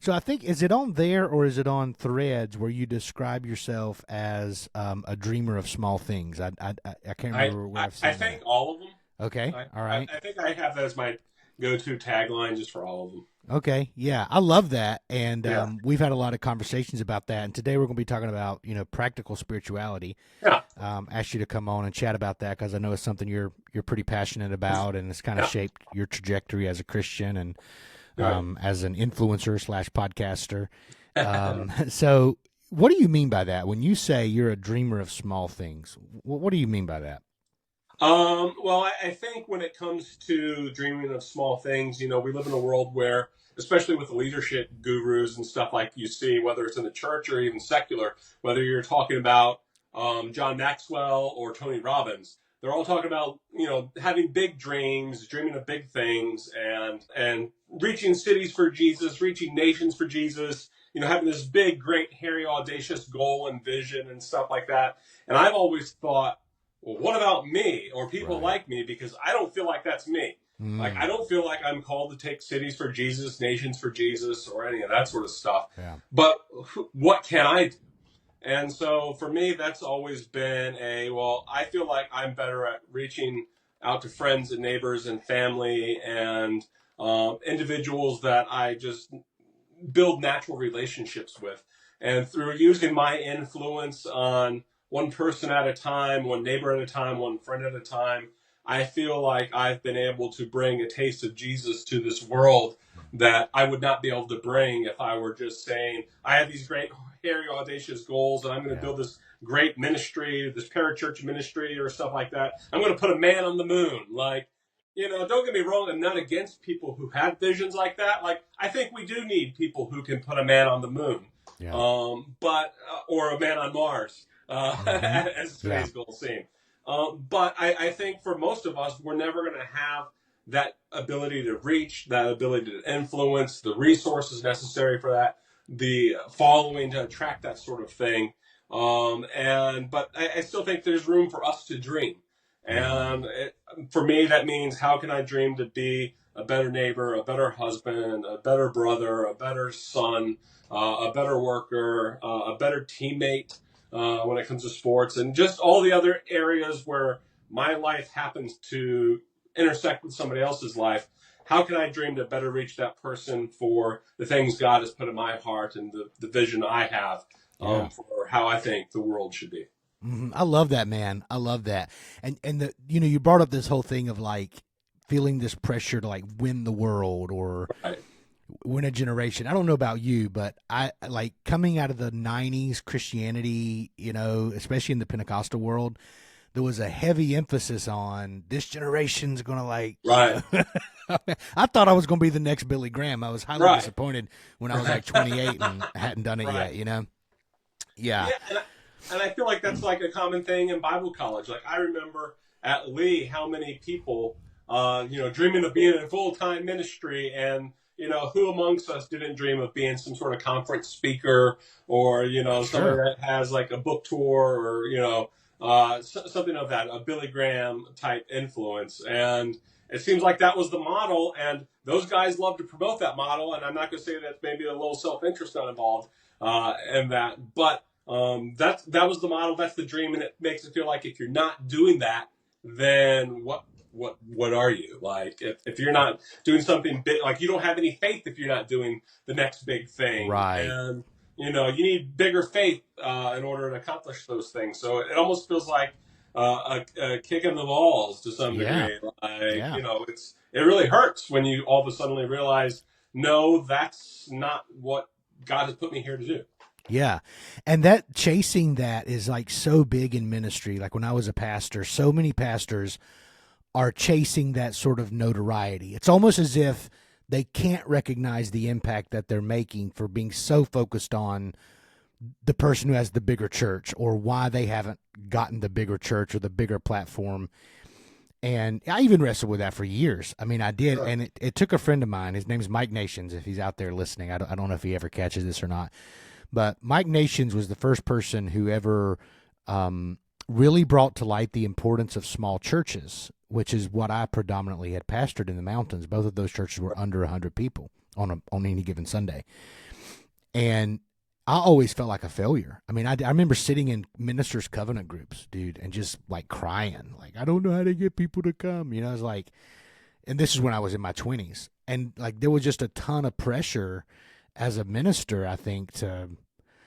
So I think, is it on there or is it on Threads where you describe yourself as a dreamer of small things? I can't remember where I've I seen think that. all of them. Okay, all right. I think I have that as my go-to tagline just for all of them. Okay, yeah, I love that, and Yeah, we've had a lot of conversations about that. And today we're going to be talking about practical spirituality. yeah, Ask you to come on and chat about that because I know it's something you're pretty passionate about, and it's kind of yeah. shaped your trajectory as a Christian and Right. as an influencer slash podcaster. So, what do you mean by that when you say you're a dreamer of small things? What do you mean by that? Well, I think when it comes to dreaming of small things, we live in a world where, especially with the leadership gurus and stuff like you see, whether it's in the church or even secular, whether you're talking about John Maxwell or Tony Robbins, they're all talking about having big dreams, dreaming of big things, and reaching cities for Jesus, reaching nations for Jesus. Having this big, great, hairy, audacious goal and vision and stuff like that. And I've always thought, well, what about me or people Right. like me? Because I don't feel like that's me. Like, I Mm, don't feel like I'm called to take cities for Jesus, nations for Jesus, or any of that sort of stuff. yeah. But what can I do? And so for me, that's always been well, I feel like I'm better at reaching out to friends and neighbors and family and individuals that I just build natural relationships with. And through using my influence on one person at a time, one neighbor at a time, one friend at a time, I feel like I've been able to bring a taste of Jesus to this world that I would not be able to bring if I were just saying, I have these great, hairy, audacious goals, and I'm going to Yeah. build this great ministry, this parachurch ministry, or stuff like that. I'm going to put a man on the moon. Like, don't get me wrong, I'm not against people who have visions like that. Like, I think we do need people who can put a man on the moon, Yeah. but or a man on Mars, Hmm. as Yeah. today's goals seem. But I think for most of us, we're never going to have that ability to reach, that ability to influence, the resources necessary for that, the following to attract that sort of thing. But I still think there's room for us to dream. Mm. And for me, that means how can I dream to be a better neighbor, a better husband, a better brother, a better son, a better worker, a better teammate when it comes to sports, and just all the other areas where my life happens to intersect with somebody else's life. How can I dream to better reach that person for the things God has put in my heart and the vision I have Yeah. for how I think the world should be? I love that, man. I love that. And you brought up this whole thing of like feeling this pressure to like win the world or Right. win a generation. I don't know about you, but I like coming out of the 90s Christianity, especially in the Pentecostal world, there was a heavy emphasis on this generation's going to Right. I thought I was going to be the next Billy Graham. I was highly Right. disappointed when I was like Right. 28 and hadn't done it Right. yet. Yeah. Yeah, and I feel like that's like a common thing in Bible college. Like I remember at Lee how many people, dreaming of being in full time ministry, and who amongst us didn't dream of being some sort of conference speaker, or somebody Sure. that has like a book tour, or something of that, a Billy Graham type influence. And it seems like that was the model, and those guys love to promote that model. And I'm not going to say that maybe a little self interest not involved in that, but that was the model. That's the dream, and it makes it feel like if you're not doing that, then what are you like? If you're not doing something big, like you don't have any faith if you're not doing the next big thing, Right. and you need bigger faith in order to accomplish those things. So it almost feels like a kick in the balls to some Yeah. degree. Like Yeah. it really hurts when you all of a sudden realize, no, that's not what God has put me here to do. Yeah. And that chasing that is like so big in ministry. Like when I was a pastor, so many pastors are chasing that sort of notoriety. It's almost as if they can't recognize the impact that they're making for being so focused on the person who has the bigger church or why they haven't gotten the bigger church or the bigger platform. And I even wrestled with that for years. I mean, I did. Sure. And it took a friend of mine. His name's Mike Nations. If he's out there listening, I don't know if he ever catches this or not. But Mike Nations was the first person who ever really brought to light the importance of small churches, which is what I predominantly had pastored in the mountains. Both of those churches were under 100 people on any given Sunday. And I always felt like a failure. I mean, I remember sitting in ministers' covenant groups, dude, and just like crying, like, I don't know how to get people to come. I was like, and this is when I was in my 20s. And like, there was just a ton of pressure as a minister, I think, to,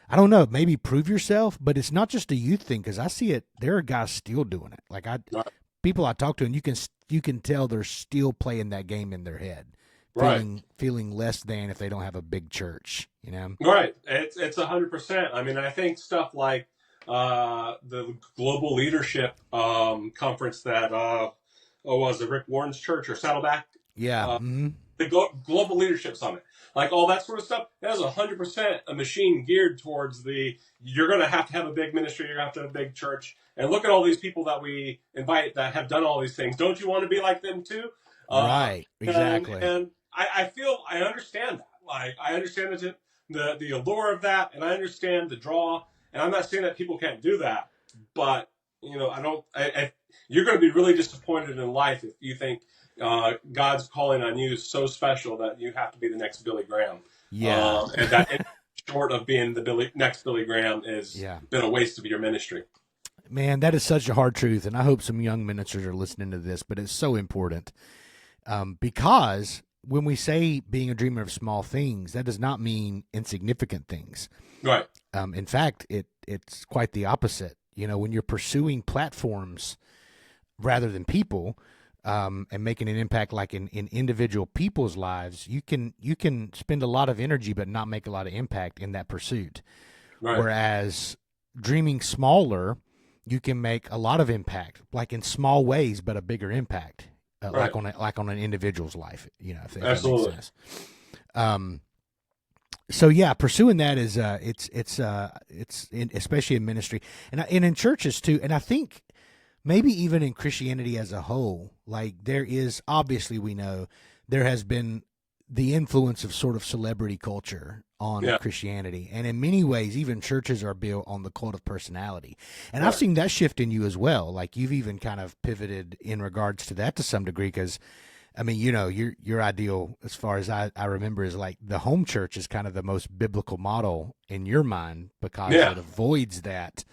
I don't know, maybe prove yourself, but it's not just a youth thing, because I see it. There are guys still doing it. Like Right. people I talk to, and you can tell they're still playing that game in their head, Right. feeling less than if they don't have a big church. Right. It's 100%. I mean, I think stuff like the global leadership conference that was it Rick Warren's church or Saddleback? Yeah. Uh, Mm-hmm. the global leadership summit, like all that sort of stuff. That is 100% a machine geared towards you're going to have a big ministry. You're going to have a big church. And look at all these people that we invite that have done all these things. Don't you want to be like them too? Right. Exactly. And I feel I understand that. Like I understand the allure of that, and I understand the draw. And I'm not saying that people can't do that, but I don't. You're going to be really disappointed in life if you think God's calling on you is so special that you have to be the next Billy Graham. Yeah. And that short of being the next Billy Graham is been a waste of your ministry. Man, that is such a hard truth, and I hope some young ministers are listening to this, but it's so important because when we say being a dreamer of small things, that does not mean insignificant things. Right. In fact, it's quite the opposite. When you're pursuing platforms rather than people, and making an impact like in individual people's lives, you can spend a lot of energy but not make a lot of impact in that pursuit. Right. Whereas dreaming smaller, you can make a lot of impact, like in small ways, but a bigger impact, right. like on an individual's life. If Absolutely. that makes sense. So yeah, pursuing that is especially in ministry and in churches too, and I think maybe even in Christianity as a whole, like there is, obviously we know there has been the influence of sort of celebrity culture on Christianity. And in many ways, even churches are built on the cult of personality. And I've seen that shift in you as well. Like you've even kind of pivoted in regards to that to some degree, because I mean, your ideal, as far as I remember, is like the home church is kind of the most biblical model in your mind, because it avoids that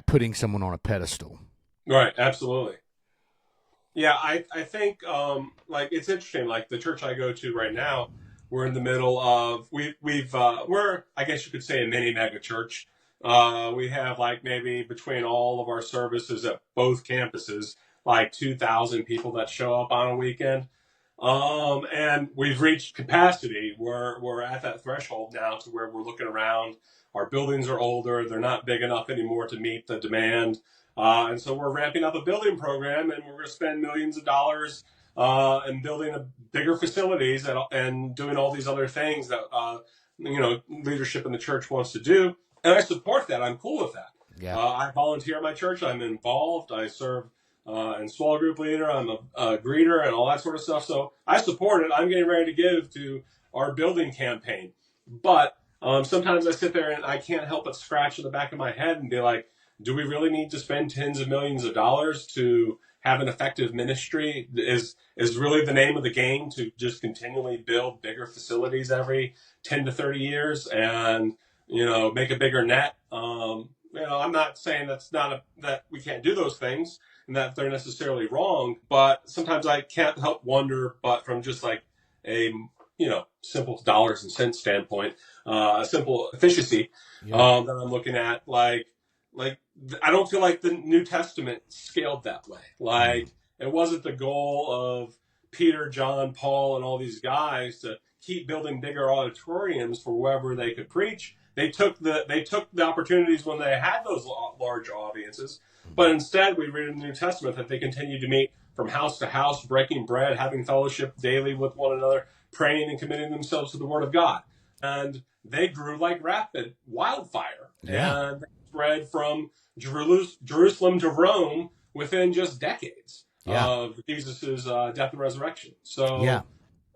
putting someone on a pedestal. Right. Absolutely. Yeah. I think, like, it's interesting, like the church I go to right now, we're in the middle of, we're, I guess you could say, a mini mega church. We have like maybe between all of our services at both campuses, like 2,000 people that show up on a weekend. And we've reached capacity. We're at that threshold now to where we're looking around. Our buildings are older. They're not big enough anymore to meet the demand. And so we're ramping up a building program, and we're going to spend millions of dollars and building bigger facilities and doing all these other things that leadership in the church wants to do. And I support that. I'm cool with that. Yeah. I volunteer at my church. I'm involved. I serve and small group leader. I'm a greeter and all that sort of stuff. So I support it. I'm getting ready to give to our building campaign. But sometimes I sit there and I can't help but scratch in the back of my head and be like, do we really need to spend tens of millions of dollars to have an effective ministry? Is really the name of the game to just continually build bigger facilities every 10 to 30 years and, make a bigger net? I'm not saying that we can't do those things and that they're necessarily wrong, but sometimes I can't help wonder, but from just like a, simple dollars and cents standpoint, a simple efficiency that I'm looking at, like I don't feel like the New Testament scaled that way. Like it wasn't the goal of Peter, John, Paul, and all these guys to keep building bigger auditoriums for wherever they could preach. They took the opportunities when they had those large audiences, but instead we read in the New Testament that they continued to meet from house to house, breaking bread, having fellowship daily with one another, praying and committing themselves to the Word of God. And they grew like rapid wildfire. Yeah. And they spread from Jerusalem to Rome within just decades of Jesus' death and resurrection. So,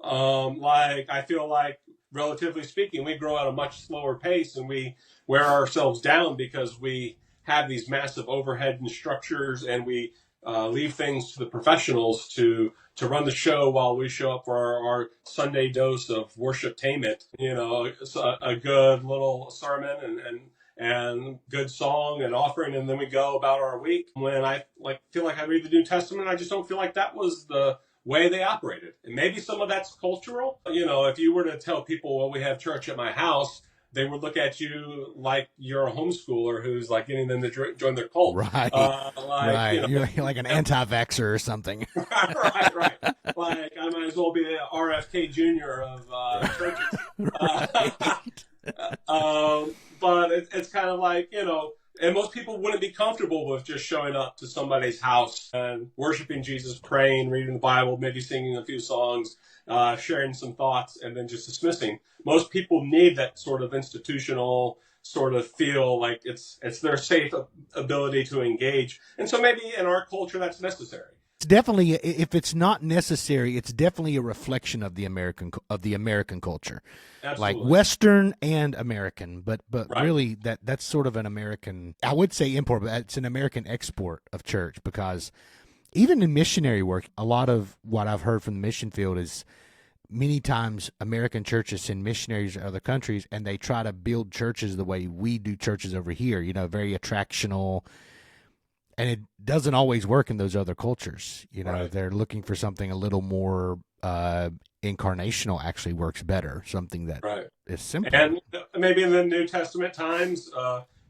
I feel like, relatively speaking, we grow at a much slower pace and we wear ourselves down because we have these massive overhead and structures, and we leave things to the professionals to to run the show while we show up for our Sunday dose of worshiptainment. It's a good little sermon and good song and offering, and then we go about our week. When I feel like I read the New Testament, I just don't feel like that was the way they operated. And maybe some of that's cultural. If you were to tell people, well, we have church at my house, they would look at you like you're a homeschooler who's like getting them to join their cult. Right. Right. You're like an anti-vaxxer or something. right. Like I might as well be the RFK Jr. of churches. But it's kind of like, and most people wouldn't be comfortable with just showing up to somebody's house and worshiping Jesus, praying, reading the Bible, maybe singing a few songs, sharing some thoughts, and then just dismissing. Most people need that sort of institutional sort of feel like it's their safe ability to engage. And so maybe in our culture that's necessary. It's definitely, if it's not necessary, it's definitely a reflection of the American culture. Absolutely. Like Western and American, but Right. really that's sort of an American, I would say import, but it's an American export of church, because even in missionary work, a lot of what I've heard from the mission field is many times American churches send missionaries to other countries and they try to build churches the way we do churches over here, very attractional. And it doesn't always work in those other cultures. Right. They're looking for something a little more incarnational, actually works better, something that is simple. And maybe in the New Testament times,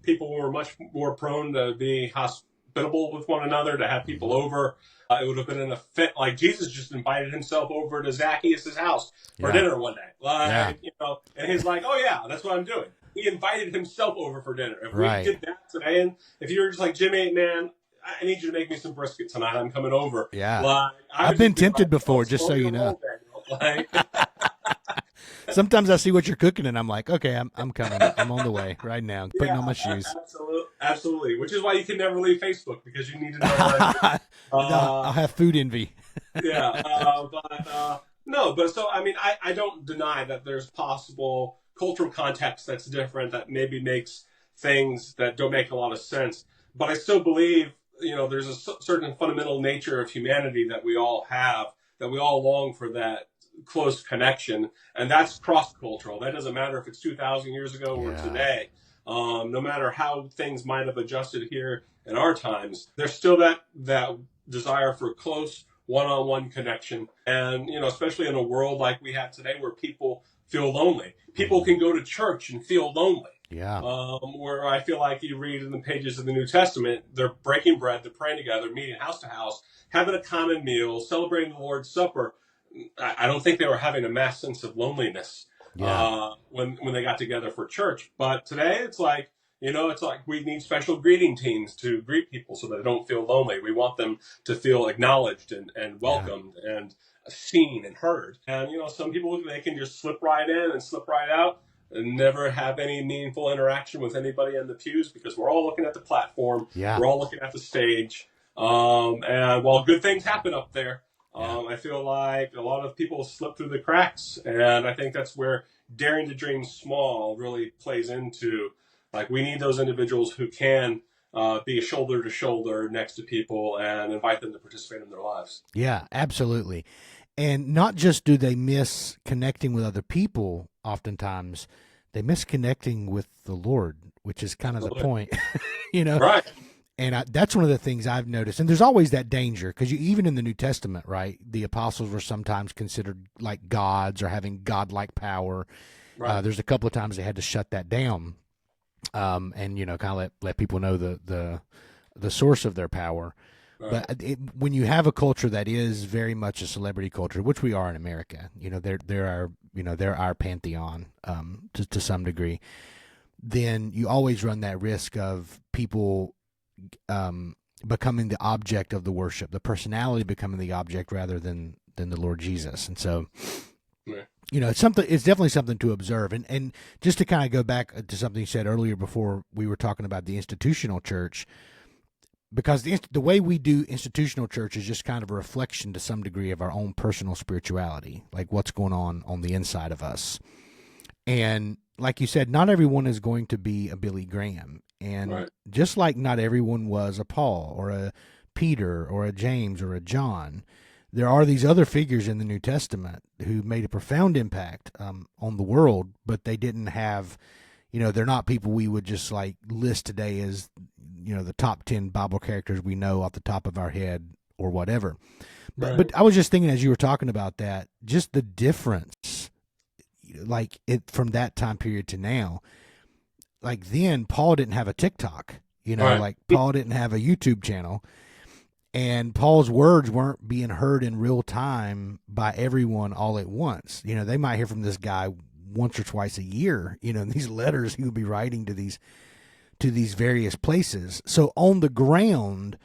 people were much more prone to be hospitable with one another, to have people over. It would have been an event, like Jesus just invited himself over to Zacchaeus' house for dinner one day. And he's like, oh yeah, that's what I'm doing. He invited himself over for dinner. If we did that today, and if you were just like, Jimmy, man, I need you to make me some brisket tonight, I'm coming over. Yeah. I've been tempted before, just so you know. Sometimes I see what you're cooking and I'm like, okay, I'm coming. I'm on the way right now. Putting on my shoes. Absolutely. Which is why you can never leave Facebook, because you need to know. I'll have food envy. But so, I mean, I don't deny that there's possible cultural context that's different, that maybe makes things that don't make a lot of sense. But I still believe, there's a certain fundamental nature of humanity that we all have, that we all long for that close connection, and that's cross-cultural. That doesn't matter if it's 2,000 years ago or today. No matter how things might have adjusted here in our times, there's still that desire for close one-on-one connection. And, especially in a world like we have today where people feel lonely. People can go to church and feel lonely. Yeah. Where I feel like you read in the pages of the New Testament, they're breaking bread, they're praying together, meeting house to house, having a common meal, celebrating the Lord's Supper. I don't think they were having a mass sense of loneliness when they got together for church. But today it's like, we need special greeting teams to greet people so that they don't feel lonely. We want them to feel acknowledged and welcomed and seen and heard. And, some people, they can just slip right in and slip right out and never have any meaningful interaction with anybody in the pews, because we're all looking at the platform. We're all looking at the stage. And while good things happen up there, I feel like a lot of people slip through the cracks, and I think that's where daring to dream small really plays into. Like, we need those individuals who can be shoulder to shoulder next to people and invite them to participate in their lives. Yeah, absolutely. And not just do they miss connecting with other people, oftentimes they miss connecting with the Lord, which is kind of the point, Right. And that's one of the things I've noticed. And there's always that danger, because even in the New Testament, right, the apostles were sometimes considered like gods or having godlike power. Right. There's a couple of times they had to shut that down, and kind of let people know the source of their power. Right. But when you have a culture that is very much a celebrity culture, which we are in America, they're our pantheon to some degree, then you always run that risk of people becoming the object of the worship, the personality becoming the object rather than the Lord Jesus. And so, it's definitely something to observe. And just to kind of go back to something you said earlier before we were talking about the institutional church, because the way we do institutional church is just kind of a reflection to some degree of our own personal spirituality, like what's going on the inside of us. And like you said, not everyone is going to be a Billy Graham. And just like not everyone was a Paul or a Peter or a James or a John, there are these other figures in the New Testament who made a profound impact on the world, but they didn't have, they're not people we would just like list today as, the top 10 Bible characters we know off the top of our head or whatever. But I was just thinking as you were talking about that, just the difference, like it from that time period to now. Like then, Paul didn't have a TikTok, like Paul didn't have a YouTube channel, and Paul's words weren't being heard in real time by everyone all at once. They might hear from this guy once or twice a year. These letters he would be writing to these various places. So on the ground,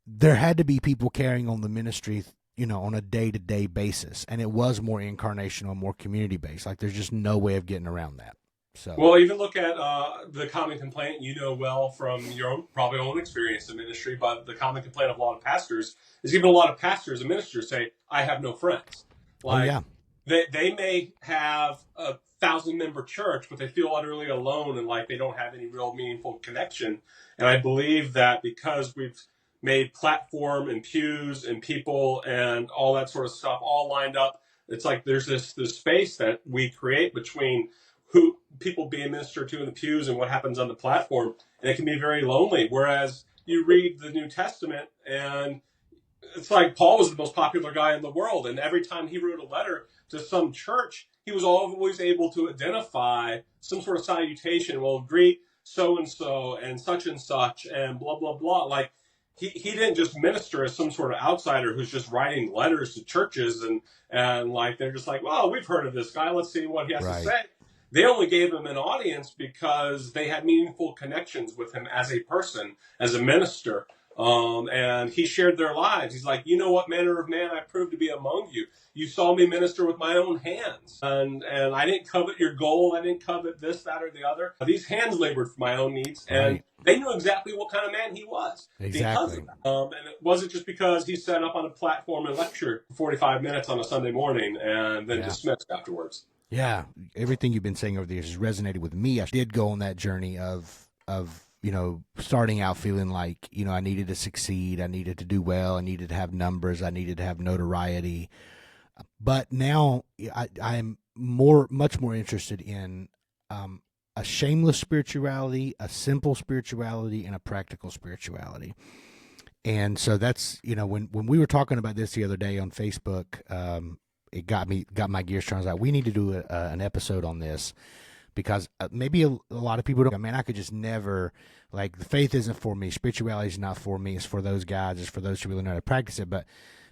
there had to be people carrying on the ministry, on a day-to-day basis. And it was more incarnational, more community-based. Like there's just no way of getting around that. So, well, even look at the common complaint well from your probably own experience in ministry, but the common complaint of a lot of pastors is even a lot of pastors and ministers say, I have no friends. Like, they may have a 1,000-member church, but they feel utterly alone and like they don't have any real meaningful connection. And I believe that because we've made platform and pews and people and all that sort of stuff all lined up, it's like there's this space that we create between who people being ministered to in the pews and what happens on the platform, and it can be very lonely. Whereas you read the New Testament and it's like Paul was the most popular guy in the world, and every time he wrote a letter to some church, he was always able to identify some sort of salutation. Well, greet so and such and blah blah blah. Like he didn't just minister as some sort of outsider who's just writing letters to churches and like they're just like, well, we've heard of this guy, let's see what he has to say. They only gave him an audience because they had meaningful connections with him as a person, as a minister. And he shared their lives. He's like, what manner of man I proved to be among you. You saw me minister with my own hands. And I didn't covet your gold. I didn't covet this, that, or the other. These hands labored for my own needs. And they knew exactly what kind of man he was. Exactly. And it wasn't just because he set up on a platform and lectured for 45 minutes on a Sunday morning and then dismissed afterwards. Yeah. Everything you've been saying over the years has resonated with me. I did go on that journey of starting out feeling like, I needed to succeed. I needed to do well. I needed to have numbers. I needed to have notoriety. But now I'm much more interested in a shameless spirituality, a simple spirituality, and a practical spirituality. And so that's, when we were talking about this the other day on Facebook, it got my gears turned. I was like, we need to do an episode on this. Because maybe a lot of people don't, I could just never, like, the faith isn't for me. Spirituality is not for me. It's for those guys. It's for those who really know how to practice it. But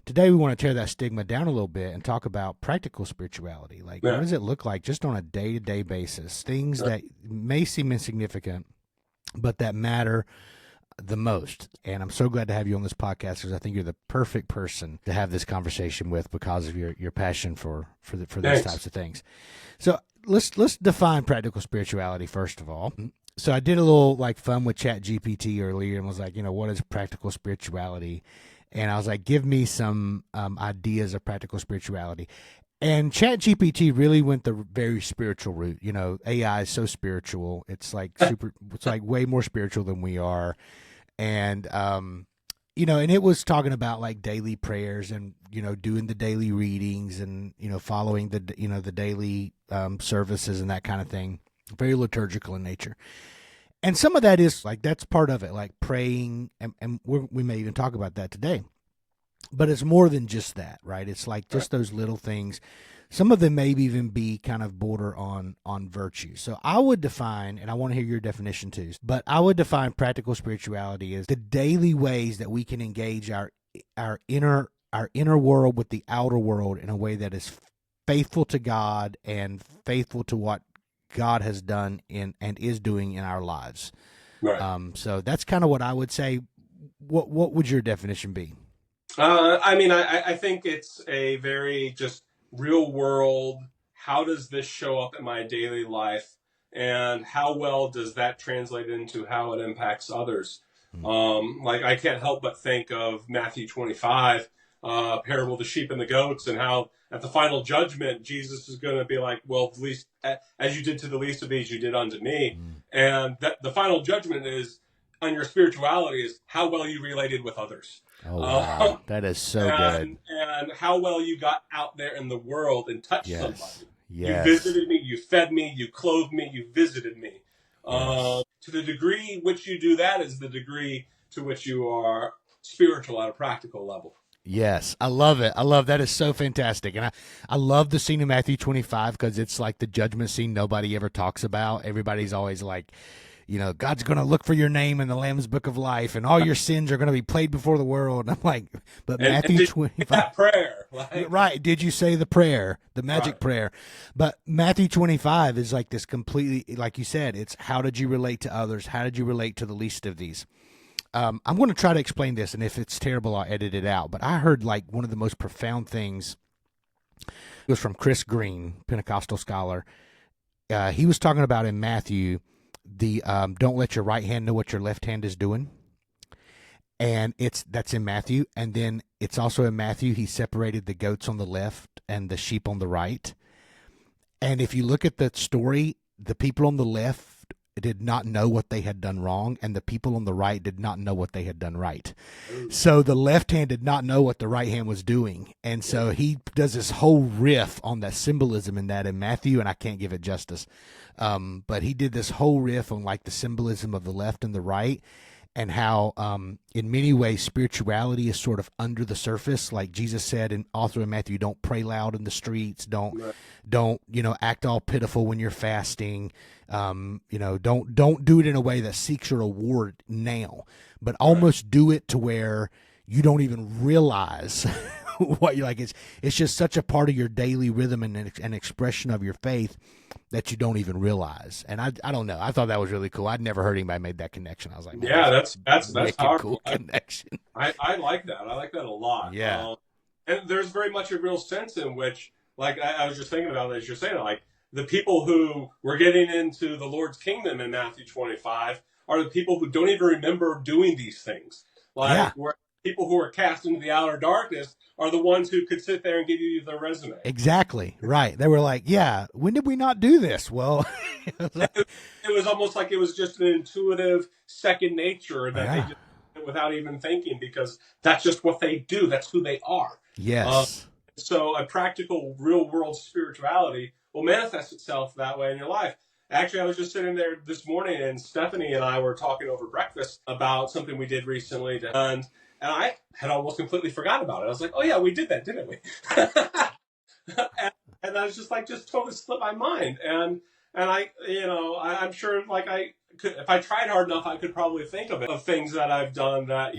today we want to tear that stigma down a little bit and talk about practical spirituality. Like, what does it look like just on a day-to-day basis? Things that may seem insignificant, but that matter the most. And I'm so glad to have you on this podcast because I think you're the perfect person to have this conversation with because of your passion for these types of things. So let's define practical spirituality first of all. So I did a little like fun with ChatGPT earlier and was like, what is practical spirituality? And I was like, give me some ideas of practical spirituality. And ChatGPT really went the very spiritual route. AI is so spiritual. It's like it's like way more spiritual than we are. And, and it was talking about like daily prayers and, doing the daily readings and, following the daily services and that kind of thing. Very liturgical in nature. And some of that is like, that's part of it, like praying. And we may even talk about that today. But it's more than just that, right? It's like just those little things. Some of them may even be kind of border on virtue. So I would define, and I want to hear your definition too, but I would define practical spirituality as the daily ways that we can engage our inner world with the outer world in a way that is faithful to God and faithful to what God has done and is doing in our lives. Right. So that's kind of what I would say. What would your definition be? I think it's a very just real world. How does this show up in my daily life, and how well does that translate into how it impacts others? Like I can't help but think of Matthew 25, parable of the sheep and the goats, and how at the final judgment Jesus is going to be like, well, at least as you did to the least of these, you did unto me. And that the final judgment is on your spirituality is how well you related with others. Oh, Um, wow. That is so good. and how well you got out there in the world and touched Yes. somebody. You Yes. visited me, you fed me, you clothed me, you visited me. Yes. To the degree which you do that is the degree to which you are spiritual at a practical level. Yes, I love it. I love that is so fantastic. And I love the scene in Matthew 25 because it's like the judgment scene nobody ever talks about. Everybody's always like, God's going to look for your name in the Lamb's Book of Life and all your sins are going to be played before the world. And I'm like, but And Matthew did you get 25, that prayer? Like, right. Did you say the prayer, the magic right. prayer? But Matthew 25 is like this completely, like you said, it's how did you relate to others? How did you relate to the least of these? I'm going to try to explain this, and if it's terrible, I'll edit it out. But I heard like one of the most profound things was from Chris Green, Pentecostal scholar. He was talking about in Matthew the don't let your right hand know what your left hand is doing, and that's in Matthew, and then it's also in Matthew. He separated the goats on the left and the sheep on the right, and if you look at the story, the people on the left did not know what they had done wrong, and the people on the right did not know what they had done right. So the left hand did not know what the right hand was doing. And so he does this whole riff on that symbolism in that in Matthew, and I can't give it justice. But he did this whole riff on like the symbolism of the left and the right, and how in many ways spirituality is sort of under the surface. Like Jesus said in also in Matthew, don't pray loud in the streets, don't act all pitiful when you're fasting. Don't do it in a way that seeks your reward now, but almost do it to where you don't even realize what you like. It's just such a part of your daily rhythm and an expression of your faith that you don't even realize. And I don't know. I thought that was really cool. I'd never heard anybody made that connection. I was like, man, Yeah, that's that's wicked cool powerful. connection. I like that. I like that a lot. Yeah. And there's very much a real sense in which, like, I was just thinking about it as you're saying, like, the people who were getting into the Lord's kingdom in Matthew 25 are the people who don't even remember doing these things. Like, where people who are cast into the outer darkness are the ones who could sit there and give you their resume. Exactly. Right. They were like, yeah, when did we not do this? Well, it was almost like it was just an intuitive second nature that they just did without even thinking, because that's just what they do. That's who they are. Yes. So a practical, real world spirituality will manifest itself that way in your life. Actually, I was just sitting there this morning, and Stephanie and I were talking over breakfast about something we did recently, and I had almost completely forgotten about it. I was like, "Oh yeah, we did that, didn't we?" and I was just like, just totally slipped my mind. And I'm sure, like, I could, if I tried hard enough, I could probably think of things that I've done that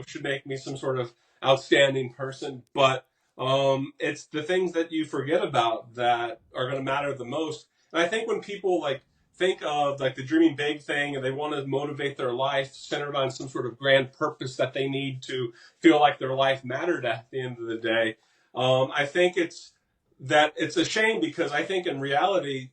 should make me some sort of outstanding person. But it's the things that you forget about that are going to matter the most. And I think when people like think of like the dreaming big thing and they want to motivate their life centered on some sort of grand purpose that they need to feel like their life mattered at the end of the day, I think it's a shame, because I think in reality,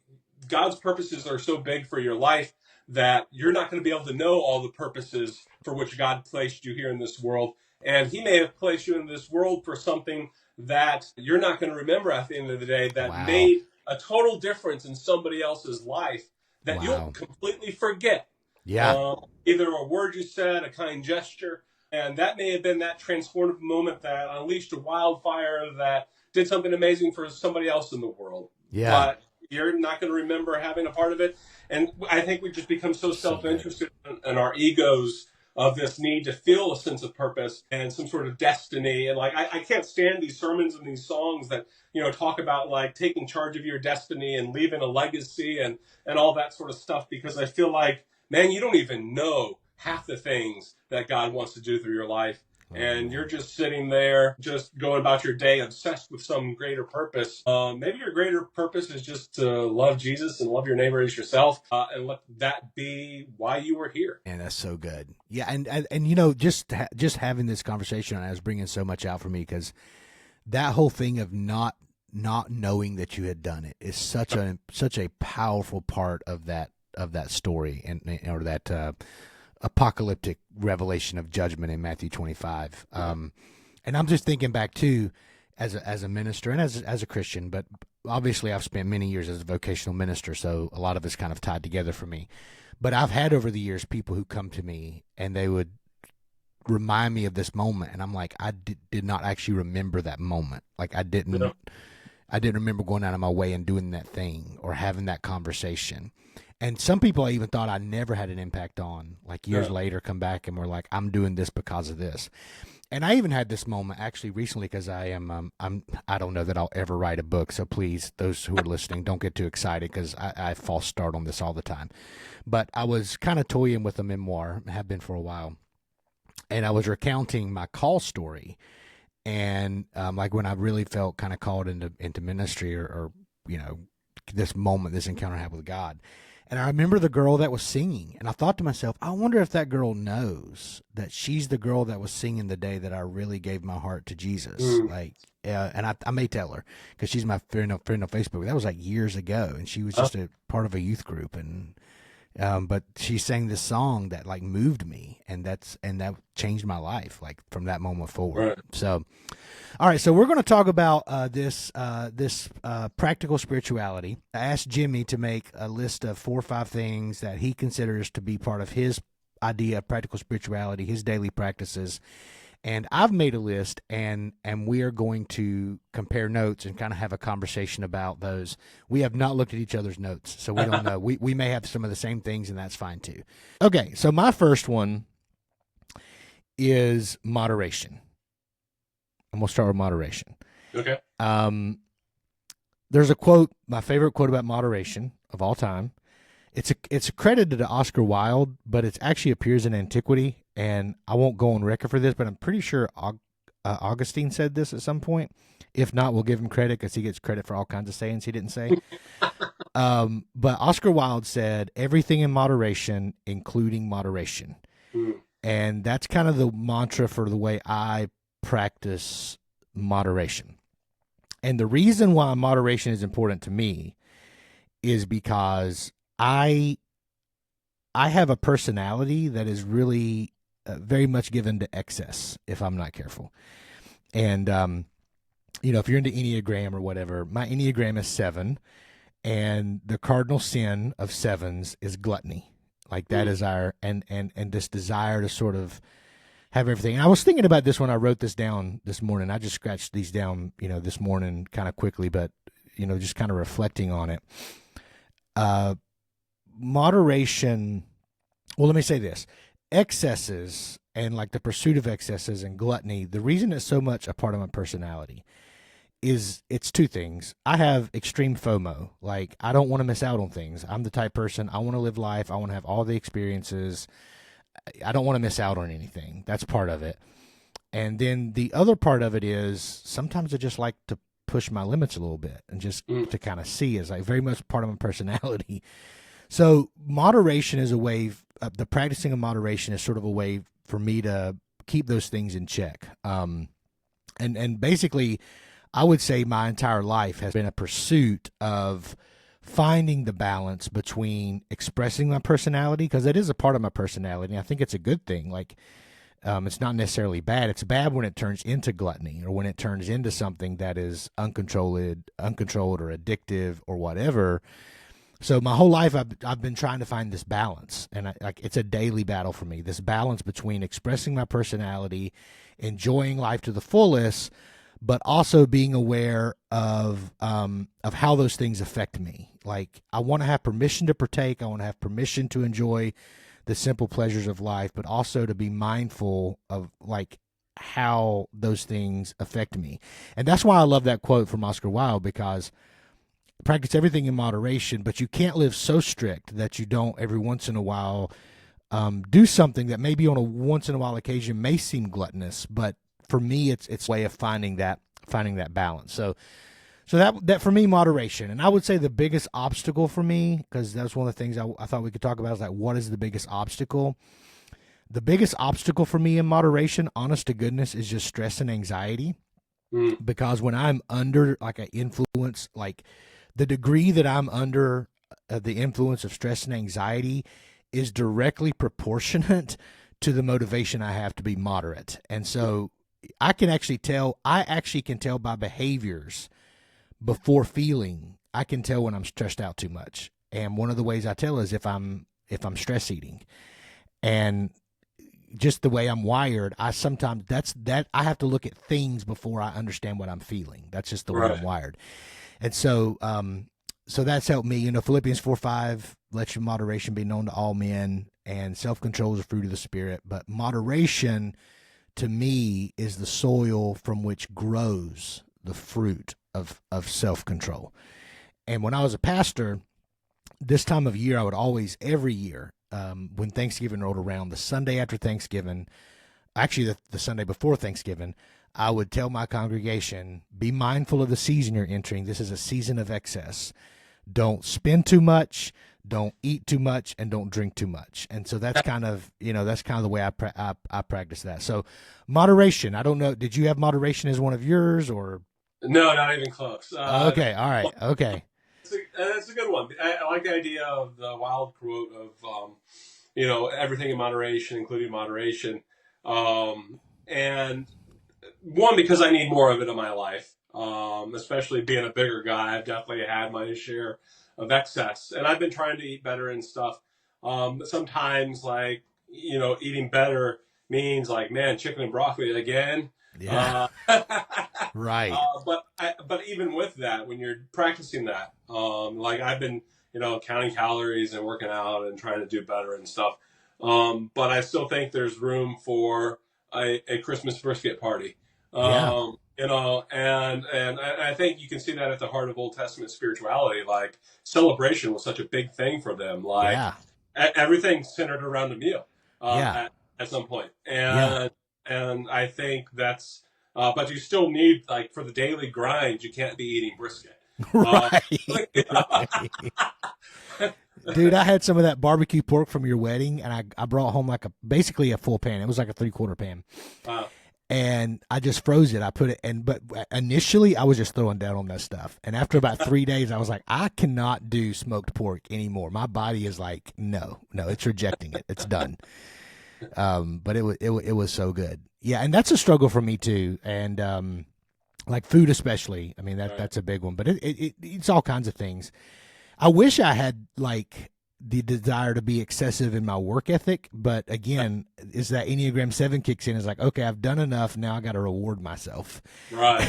God's purposes are so big for your life that you're not going to be able to know all the purposes for which God placed you here in this world. And he may have placed you in this world for something that you're not going to remember at the end of the day, that made a total difference in somebody else's life that you'll completely forget. Yeah. Either a word you said, a kind gesture, and that may have been that transformative moment that unleashed a wildfire that did something amazing for somebody else in the world. Yeah. But you're not going to remember having a part of it. And I think we just become so self-interested in our egos of this need to feel a sense of purpose and some sort of destiny. And like, I can't stand these sermons and these songs that, talk about like taking charge of your destiny and leaving a legacy and all that sort of stuff, because I feel like, man, you don't even know half the things that God wants to do through your life. And you're just sitting there, just going about your day, obsessed with some greater purpose. Maybe your greater purpose is just to love Jesus and love your neighbor as yourself, and let that be why you were here. And that's so good. Yeah, and just having this conversation, I was bringing so much out for me, because that whole thing of not knowing that you had done it is such a powerful part of that story or that apocalyptic revelation of judgment in Matthew 25. And I'm just thinking back too, as a minister and as a Christian, but obviously I've spent many years as a vocational minister, so a lot of it's kind of tied together for me. But I've had over the years people who come to me and they would remind me of this moment, and I'm like, I did not actually remember that moment. Like I didn't remember going out of my way and doing that thing or having that conversation. And some people I even thought I never had an impact on, like years later, come back and were like, I'm doing this because of this. And I even had this moment actually recently because I don't know that I'll ever write a book. So please, those who are listening, don't get too excited because I false start on this all the time. But I was kind of toying with a memoir, have been for a while. And I was recounting my call story. And like when I really felt kind of called into ministry or this moment, this encounter I had with God. And I remember the girl that was singing, and I thought to myself, I wonder if that girl knows that she's the girl that was singing the day that I really gave my heart to Jesus. Like, and I may tell her because she's my friend on Facebook. That was like years ago, and she was just a part of a youth group, and but she sang this song that like moved me, and that changed my life, like from that moment forward. Right. So, all right, so we're going to talk about this practical spirituality. I asked Jimmy to make a list of 4 or 5 things that he considers to be part of his idea of practical spirituality, his daily practices. And I've made a list, and we are going to compare notes and kind of have a conversation about those. We have not looked at each other's notes, so we don't know. We may have some of the same things, and that's fine too. Okay, so my first one is moderation. I'm going to start with moderation. Okay. There's a quote, my favorite quote about moderation of all time. It's credited to Oscar Wilde, but it actually appears in antiquity, and I won't go on record for this, but I'm pretty sure Augustine said this at some point. If not, we'll give him credit because he gets credit for all kinds of sayings he didn't say. But Oscar Wilde said, everything in moderation, including moderation. And that's kind of the mantra for the way I practice moderation. And the reason why moderation is important to me is because I have a personality that is really very much given to excess if I'm not careful. And, if you're into Enneagram or whatever, my Enneagram is 7, and the cardinal sin of 7s is gluttony. Like that is our, and this desire to sort of have everything. And I was thinking about this when I wrote this down this morning. I just scratched these down, this morning kind of quickly, but, just kind of reflecting on it. Moderation, well, let me say this. Excesses and like the pursuit of excesses and gluttony, the reason it's so much a part of my personality is it's 2 things. I have extreme FOMO. Like, I don't want to miss out on things. I'm the type person, I want to live life. I want to have all the experiences. I don't want to miss out on anything. That's part of it. And then the other part of it is sometimes I just like to push my limits a little bit and just to kind of see is like very much part of my personality. So moderation is a way, the practicing of moderation is sort of a way for me to keep those things in check. And basically, I would say my entire life has been a pursuit of finding the balance between expressing my personality, because it is a part of my personality, and I think it's a good thing. Like, it's not necessarily bad. It's bad when it turns into gluttony or when it turns into something that is uncontrolled or addictive or whatever. So my whole life I've been trying to find this balance, and it's a daily battle for me. This balance between expressing my personality, enjoying life to the fullest, but also being aware of how those things affect me. Like, I want to have permission to partake. I want to have permission to enjoy the simple pleasures of life, but also to be mindful of like how those things affect me. And that's why I love that quote from Oscar Wilde, because practice everything in moderation, but you can't live so strict that you don't every once in a while do something that maybe on a once in a while occasion may seem gluttonous, but for me it's a way of finding that balance. So that for me, moderation. And I would say the biggest obstacle for me, because that's one of the things I thought we could talk about, is like, what is the biggest obstacle? The biggest obstacle for me in moderation, honest to goodness, is just stress and anxiety. Because when I'm under like an influence, like the degree that I'm under the influence of stress and anxiety is directly proportionate to the motivation I have to be moderate. And so I can actually tell by behaviors before feeling, I can tell when I'm stressed out too much. And one of the ways I tell is if I'm stress eating. And just the way I'm wired, I sometimes I have to look at things before I understand what I'm feeling. That's just the way I'm wired. And so so that's helped me. Philippians 4:5, let your moderation be known to all men, and self-control is a fruit of the Spirit. But moderation, to me, is the soil from which grows the fruit of self-control. And when I was a pastor, this time of year, I would always, every year, when Thanksgiving rolled around, the Sunday after Thanksgiving, actually the Sunday before Thanksgiving, I would tell my congregation, be mindful of the season you're entering. This is a season of excess. Don't spend too much, don't eat too much, and don't drink too much. And so that's kind of, the way I practice that. So moderation, I don't know, did you have moderation as one of yours, or? No, not even close. Okay, all right, okay. That's a good one. I like the idea of the wild quote of, everything in moderation, including moderation. And one, because I need more of it in my life, especially being a bigger guy. I've definitely had my share of excess, and I've been trying to eat better and stuff. Sometimes, eating better means man, chicken and broccoli again. Yeah. Right. But even with that, when you're practicing that, I've been, counting calories and working out and trying to do better and stuff. But I still think there's room for a Christmas brisket party. And I think you can see that at the heart of Old Testament spirituality. Celebration was such a big thing for them. Everything centered around a meal. At some point. And I think that's, but you still need, for the daily grind, you can't be eating brisket. Right. Dude, I had some of that barbecue pork from your wedding, and I brought home basically a full pan. It was like a 3/4 pan. And I just froze it. I put it but initially I was just throwing down on that stuff. And after about 3 days, I was like, I cannot do smoked pork anymore. My body is like, no, it's rejecting it. It's done. But it was so good. Yeah. And that's a struggle for me too. And, food, especially, I mean, that's a big one, but it's all kinds of things. I wish I had the desire to be excessive in my work ethic, but again, is that Enneagram 7 kicks in. It's okay, I've done enough. Now I got to reward myself. Right.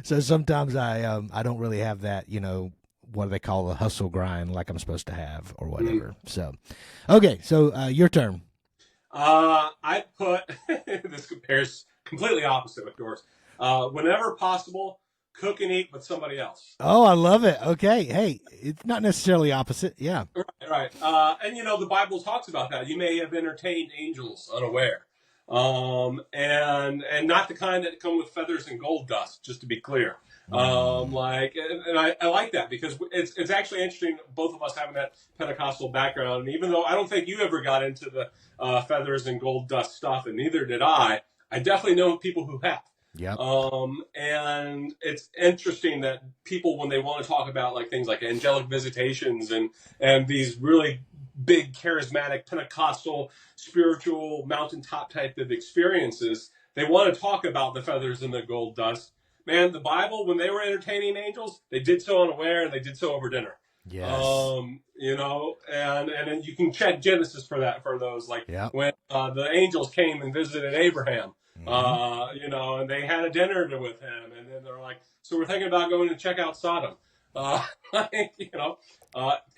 So sometimes I don't really have that, what do they call the hustle grind like I'm supposed to have or whatever. Mm-hmm. So, okay. So, your turn. I put, this compares completely opposite with yours. Whenever possible, cook and eat with somebody else. Oh, I love it. Okay. Hey, it's not necessarily opposite. Yeah. Right. And the Bible talks about that. You may have entertained angels unaware. And not the kind that come with feathers and gold dust, just to be clear. And I like that because it's actually interesting, both of us having that Pentecostal background. And even though I don't think you ever got into the feathers and gold dust stuff, and neither did I definitely know people who have. Yeah. And it's interesting that people, when they want to talk about things like angelic visitations and these really big charismatic Pentecostal spiritual mountaintop type of experiences, they want to talk about the feathers and the gold dust. Man, the Bible, when they were entertaining angels, they did so unaware and they did so over dinner. Yes. And then you can check Genesis for those, when the angels came and visited Abraham. Mm-hmm. And they had a dinner with him, and then they're like, so we're thinking about going to check out Sodom.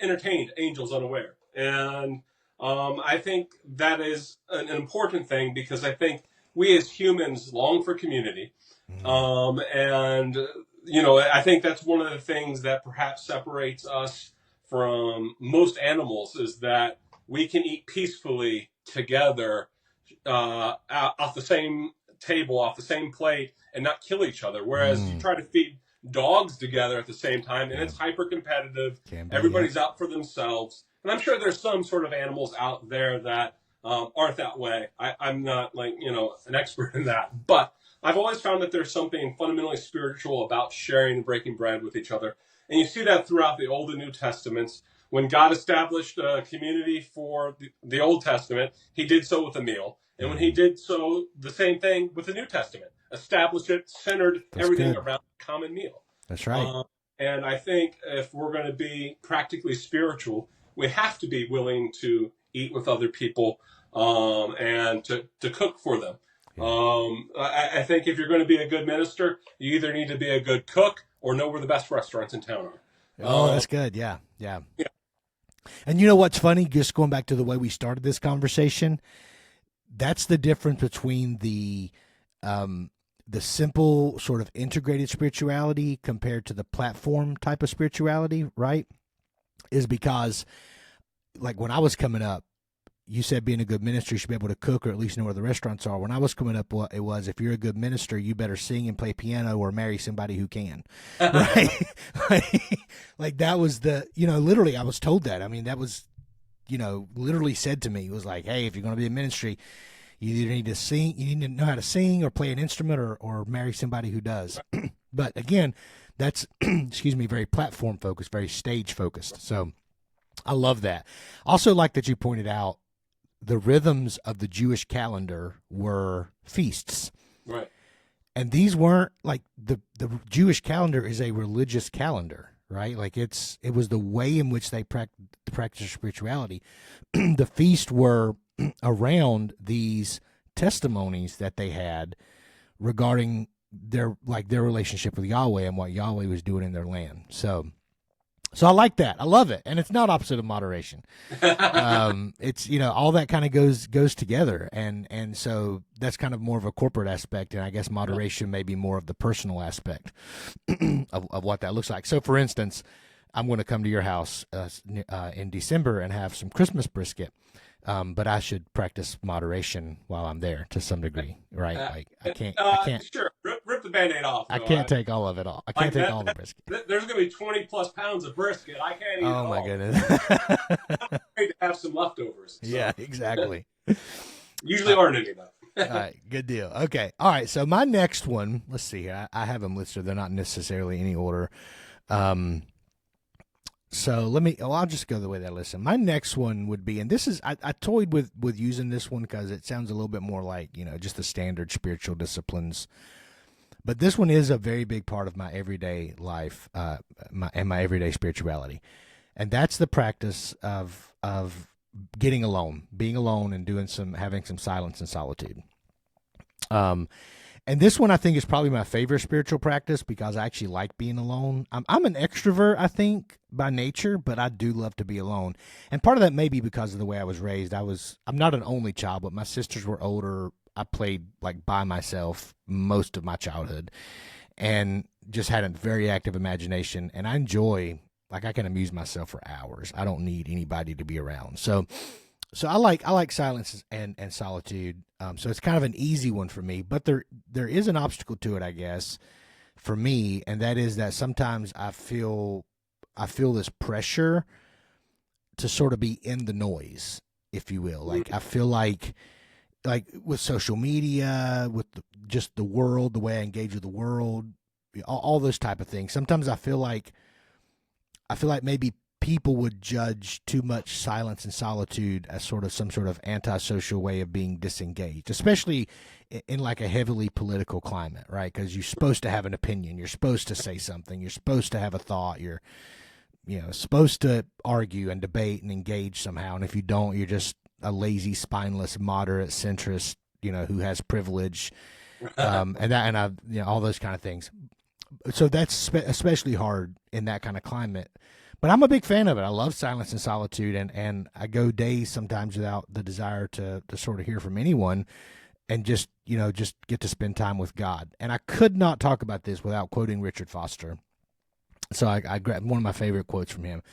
Entertained angels unaware. And I think that is an important thing because I think we as humans long for community. Mm-hmm. I think that's one of the things that perhaps separates us from most animals is that we can eat peacefully together off the same table, off the same plate, and not kill each other. Whereas you try to feed dogs together at the same time, and it's hyper competitive. Everybody's out for themselves. And I'm sure there's some sort of animals out there that aren't that way. I'm not an expert in that, but I've always found that there's something fundamentally spiritual about sharing and breaking bread with each other. And you see that throughout the Old and New Testaments. When God established a community for the Old Testament, he did so with a meal. And when he did so, the same thing with the New Testament, established it, centered everything around a common meal. That's right. Um, and I think if we're going to be practically spiritual, we have to be willing to eat with other people, and to cook for them. Yeah. I think if you're going to be a good minister, you either need to be a good cook or know where the best restaurants in town Oh, are. that's good. Yeah. Yeah. Yeah, And you know what's funny? Just going back to the way we started this conversation, that's the difference between um, the simple sort of integrated spirituality compared to the platform type of spirituality, right? Is because like when I was coming up, you said being a good minister, you should be able to cook or at least know where the restaurants are. When I was coming up, what it was, if you're a good minister, you better sing and play piano or marry somebody who can, right? like that was literally I was told that. I mean, that was, literally said to me. It was like, hey, if you're going to be in ministry, you either need to sing, you need to know how to sing or play an instrument or marry somebody who does. But again, that's, excuse me, very platform focused, very stage focused. So I love that. Also like that you pointed out, the rhythms of the Jewish calendar were feasts. right. And these weren't like the Jewish calendar is a religious calendar, right? Like it was the way in which they practice spirituality. The feasts were around these testimonies that they had regarding their relationship with Yahweh and what Yahweh was doing in their land. So I like that. I love it, and it's not opposite of moderation. It's all that kind of goes together, and so that's kind of more of a corporate aspect, and I guess moderation may be more of the personal aspect of what that looks like. So, for instance, I'm going to come to your house in December and have some Christmas brisket, but I should practice moderation while I'm there to some degree, right? Like I can't. Sure, rip the Band-Aid off. I can't take all of it all. I can't take all the brisket. There's going to be 20 plus pounds of brisket. I can't eat it all. Oh my goodness. I'm afraid to have some leftovers. So. Yeah, exactly. Usually aren't any though. All right, good deal. Okay, all right. So my next one, let's see here. I have them listed. They're not necessarily any order. So I'll just go the way that I listen. My next one would be, and this is, I toyed with using this one because it sounds a little bit more like, just the standard spiritual disciplines. But this one is a very big part of my everyday life, my everyday spirituality. And that's the practice of getting alone, being alone and having some silence and solitude. And this one I think is probably my favorite spiritual practice because I actually like being alone. I'm an extrovert, I think, by nature, but I do love to be alone. And part of that may be because of the way I was raised. I'm not an only child, but my sisters were older. I played like by myself most of my childhood and just had a very active imagination. And I enjoy, like I can amuse myself for hours. I don't need anybody to be around. So I like silence and solitude. So it's kind of an easy one for me, but there is an obstacle to it, I guess, for me, and that is that sometimes I feel this pressure to sort of be in the noise, if you will. Like I feel like with social media, with just the world, the way I engage with the world, all those type of things. Sometimes I feel like maybe people would judge too much silence and solitude as sort of some sort of antisocial way of being disengaged, especially in like a heavily political climate, right? Because you're supposed to have an opinion, you're supposed to say something, you're supposed to have a thought, you're supposed to argue and debate and engage somehow, and if you don't, you're just a lazy, spineless, moderate centrist, who has privilege, all those kind of things. So that's especially hard in that kind of climate. But I'm a big fan of it. I love silence and solitude, and I go days sometimes without the desire to sort of hear from anyone, and just get to spend time with God. And I could not talk about this without quoting Richard Foster. So I grabbed one of my favorite quotes from him.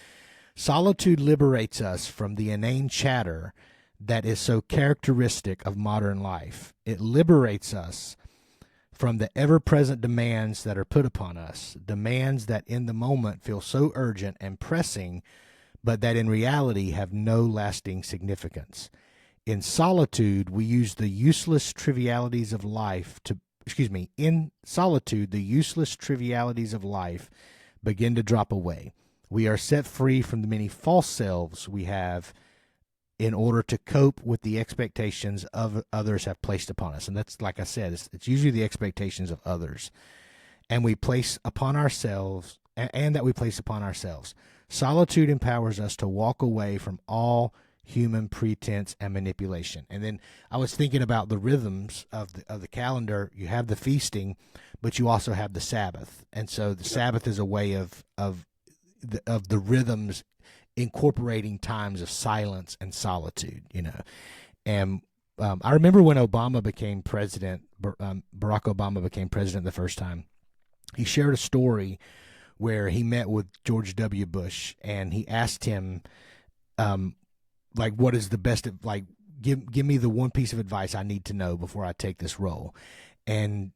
Solitude liberates us from the inane chatter that is so characteristic of modern life. It liberates us from the ever-present demands that are put upon us, demands that in the moment feel so urgent and pressing, but that in reality have no lasting significance. In solitude, we use the useless trivialities of life in solitude, the useless trivialities of life begin to drop away. We are set free from the many false selves we have in order to cope with the expectations of others have placed upon us. And that's, like I said, it's usually the expectations of others. and we place upon ourselves, and that we place upon ourselves. Solitude empowers us to walk away from all human pretense and manipulation. And then I was thinking about the rhythms of the calendar. You have the feasting, but you also have the Sabbath. And so the Sabbath is a way of the rhythms incorporating times of silence and solitude, And I remember when Obama became president, Barack Obama became president the first time, he shared a story where he met with George W. Bush, and he asked him, what is the best, give me the one piece of advice I need to know before I take this role. And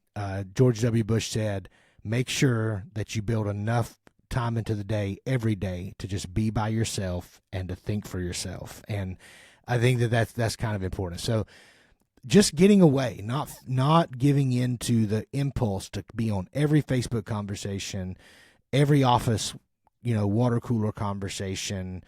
George W. Bush said, make sure that you build enough time into the day every day to just be by yourself and to think for yourself. And I think that's kind of important. So just getting away, not giving in to the impulse to be on every Facebook conversation, every office, water cooler conversation,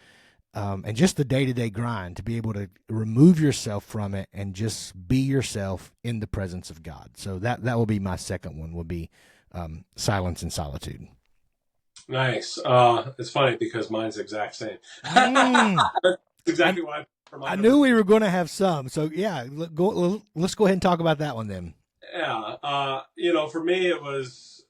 and just the day-to-day grind, to be able to remove yourself from it and just be yourself in the presence of God. So that will be my second one, would be silence and solitude. Nice. It's funny because mine's the exact same. Exactly what I knew we were going to have some. So yeah, let's go ahead and talk about that one then. Yeah. For me, it was,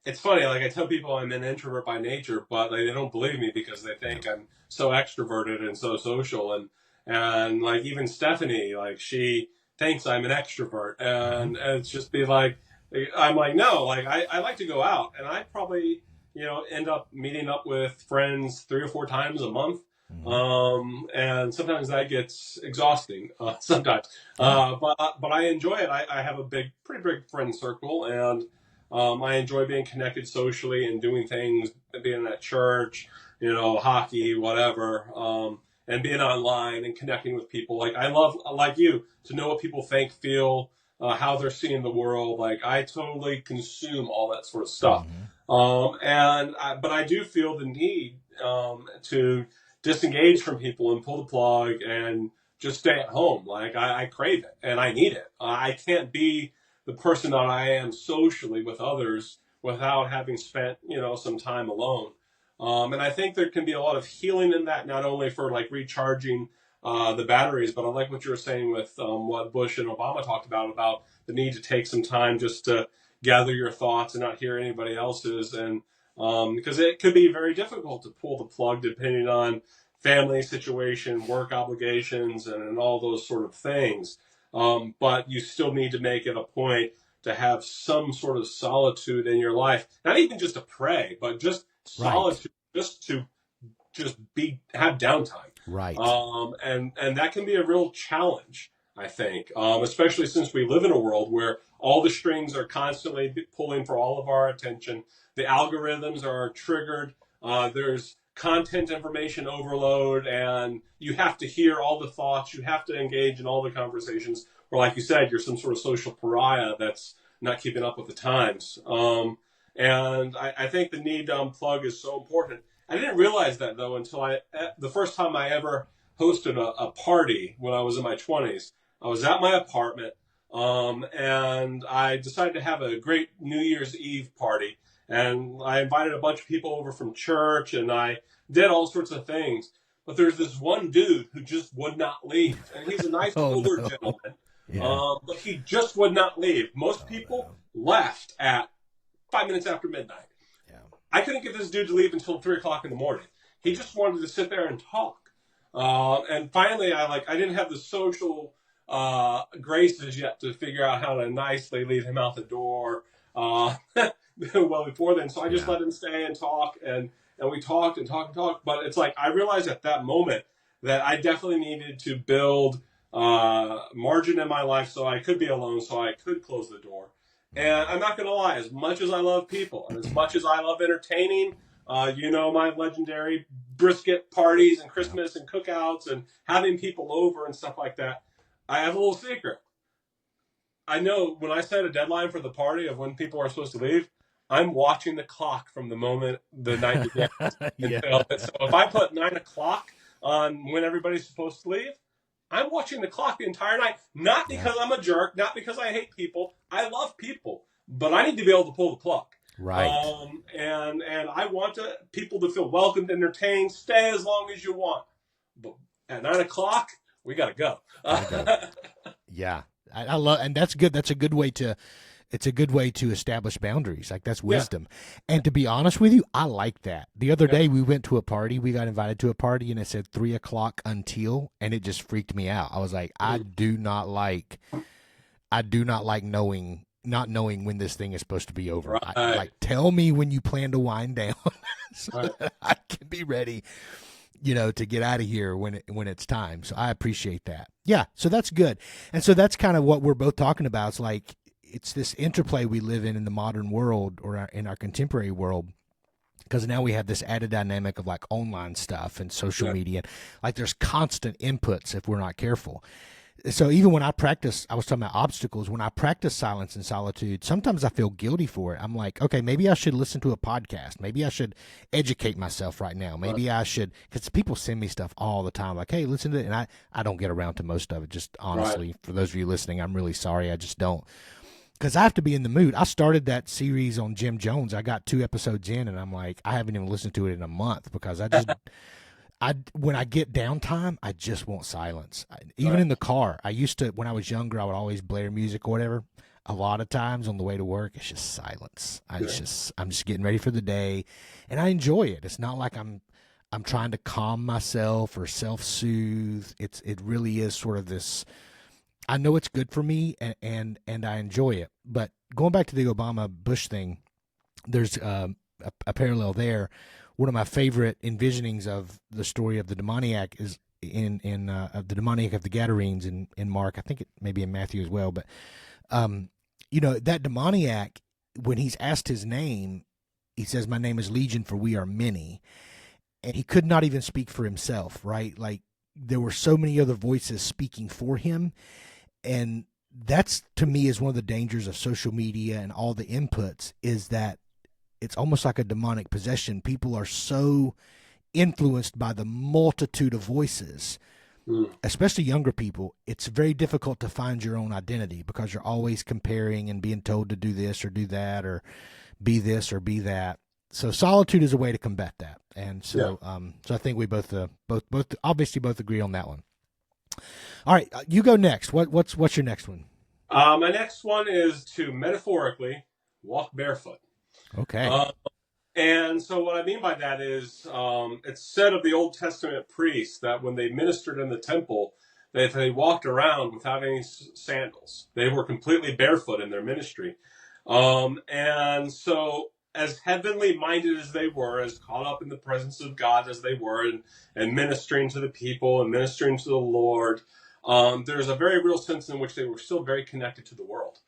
it's funny. Like, I tell people I'm an introvert by nature, but they don't believe me because they think I'm so extroverted and so social. And like, even Stephanie, like, she thinks I'm an extrovert, and it's just be like, I'm like, no, like, I like to go out, and I probably, end up meeting up with friends 3 or 4 times a month. And sometimes that gets exhausting, sometimes, but I enjoy it. I have a pretty big friend circle, and I enjoy being connected socially and doing things, being at church, hockey, whatever, and being online and connecting with people. Like, I love, like you, to know what people think, feel, how they're seeing the world. Like, I totally consume all that sort of stuff. But I do feel the need to disengage from people and pull the plug and just stay at home. Like, I crave it and I need it. I can't be the person that I am socially with others without having spent, some time alone. And I think there can be a lot of healing in that, not only for like recharging the batteries, but I like what you were saying with what Bush and Obama talked about the need to take some time just to gather your thoughts and not hear anybody else's. And because it could be very difficult to pull the plug depending on family situation, work obligations, and all those sort of things. But you still need to make it a point to have some sort of solitude in your life. Not even just to pray, but just solitude, just to have downtime. Right. And that can be a real challenge, I think, especially since we live in a world where all the strings are constantly pulling for all of our attention. The algorithms are triggered. There's content information overload, and you have to hear all the thoughts. You have to engage in all the conversations. Or like you said, you're some sort of social pariah that's not keeping up with the times. And I think the need to unplug is so important. I didn't realize that, though, until the first time I ever hosted a party when I was in my 20s. I was at my apartment, and I decided to have a great New Year's Eve party. And I invited a bunch of people over from church, and I did all sorts of things. But there's this one dude who just would not leave. And he's a nice older gentleman, but he just would not leave. Most people left at 5 minutes after midnight. I couldn't get this dude to leave until 3 o'clock in the morning. He just wanted to sit there and talk. And finally, I didn't have the social graces yet to figure out how to nicely lead him out the door well before then. So I just let him stay and talk, and we talked and talked and talked. But it's like I realized at that moment that I definitely needed to build margin in my life so I could be alone, so I could close the door. And I'm not going to lie, as much as I love people and as much as I love entertaining, my legendary brisket parties and Christmas and cookouts and having people over and stuff like that, I have a little secret. I know when I set a deadline for the party of when people are supposed to leave, I'm watching the clock from the moment the night begins. So if I put 9 o'clock on when everybody's supposed to leave, I'm watching the clock the entire night, not because I'm a jerk, not because I hate people. I love people, but I need to be able to pull the plug. Right. And I want people to feel welcomed, entertained, stay as long as you want. But at 9 o'clock, we got to go. Gotta go. Yeah. I love, and that's good. That's a good way to, it's a good way to establish boundaries. Like that's Yeah. wisdom. And to be honest with you, I like that. The other Yeah. day we went to a party. We got invited to a party and it said 3 o'clock until, and it just freaked me out. I was like, I do not like not knowing when this thing is supposed to be over. Right. Like, tell me when you plan to wind down so Right. that I can be ready, to get out of here when it's time. So I appreciate that. Yeah. So that's good. And so that's kind of what we're both talking about. It's like, it's this interplay we live in the modern world, or in our contemporary world, because now we have this added dynamic of like online stuff and social media. Like there's constant inputs if we're not careful. So even when I practice, I was talking about obstacles, when I practice silence and solitude, sometimes I feel guilty for it. I'm like, okay, maybe I should listen to a podcast. Maybe I should educate myself right now. Maybe I should, because people send me stuff all the time, like, hey, listen to it. And I don't get around to most of it. Just honestly, for those of you listening, I'm really sorry. I just don't. Because I have to be in the mood. I started that series on Jim Jones. I got 2 episodes in, and I'm like, I haven't even listened to it in a month because when I get downtime, I just want silence. Even in the car, I used to, when I was younger, I would always blare music or whatever. A lot of times on the way to work, it's just silence. I'm just getting ready for the day, and I enjoy it. It's not like I'm trying to calm myself or self-soothe. It really is sort of this. I know it's good for me, and I enjoy it. But going back to the Obama Bush thing, there's a parallel there. One of my favorite envisionings of the story of the demoniac is in the demoniac of the Gadarenes in Mark. I think it may be in Matthew as well. But that demoniac, when he's asked his name, he says, "My name is Legion, for we are many." And he could not even speak for himself, right? Like there were so many other voices speaking for him. And that's, to me, is one of the dangers of social media and all the inputs, is that it's almost like a demonic possession. People are so influenced by the multitude of voices, especially younger people. It's very difficult to find your own identity because you're always comparing and being told to do this or do that or be this or be that. So solitude is a way to combat that. And so, so I think we both obviously both agree on that one. All right, you go next. What's your next one? My next one is to metaphorically walk barefoot. Okay. And so what I mean by that is, it's said of the Old Testament priests that when they ministered in the temple, they walked around without any sandals. They were completely barefoot in their ministry. And so as heavenly minded as they were, as caught up in the presence of God as they were, and ministering to the people and ministering to the Lord, there's a very real sense in which they were still very connected to the world.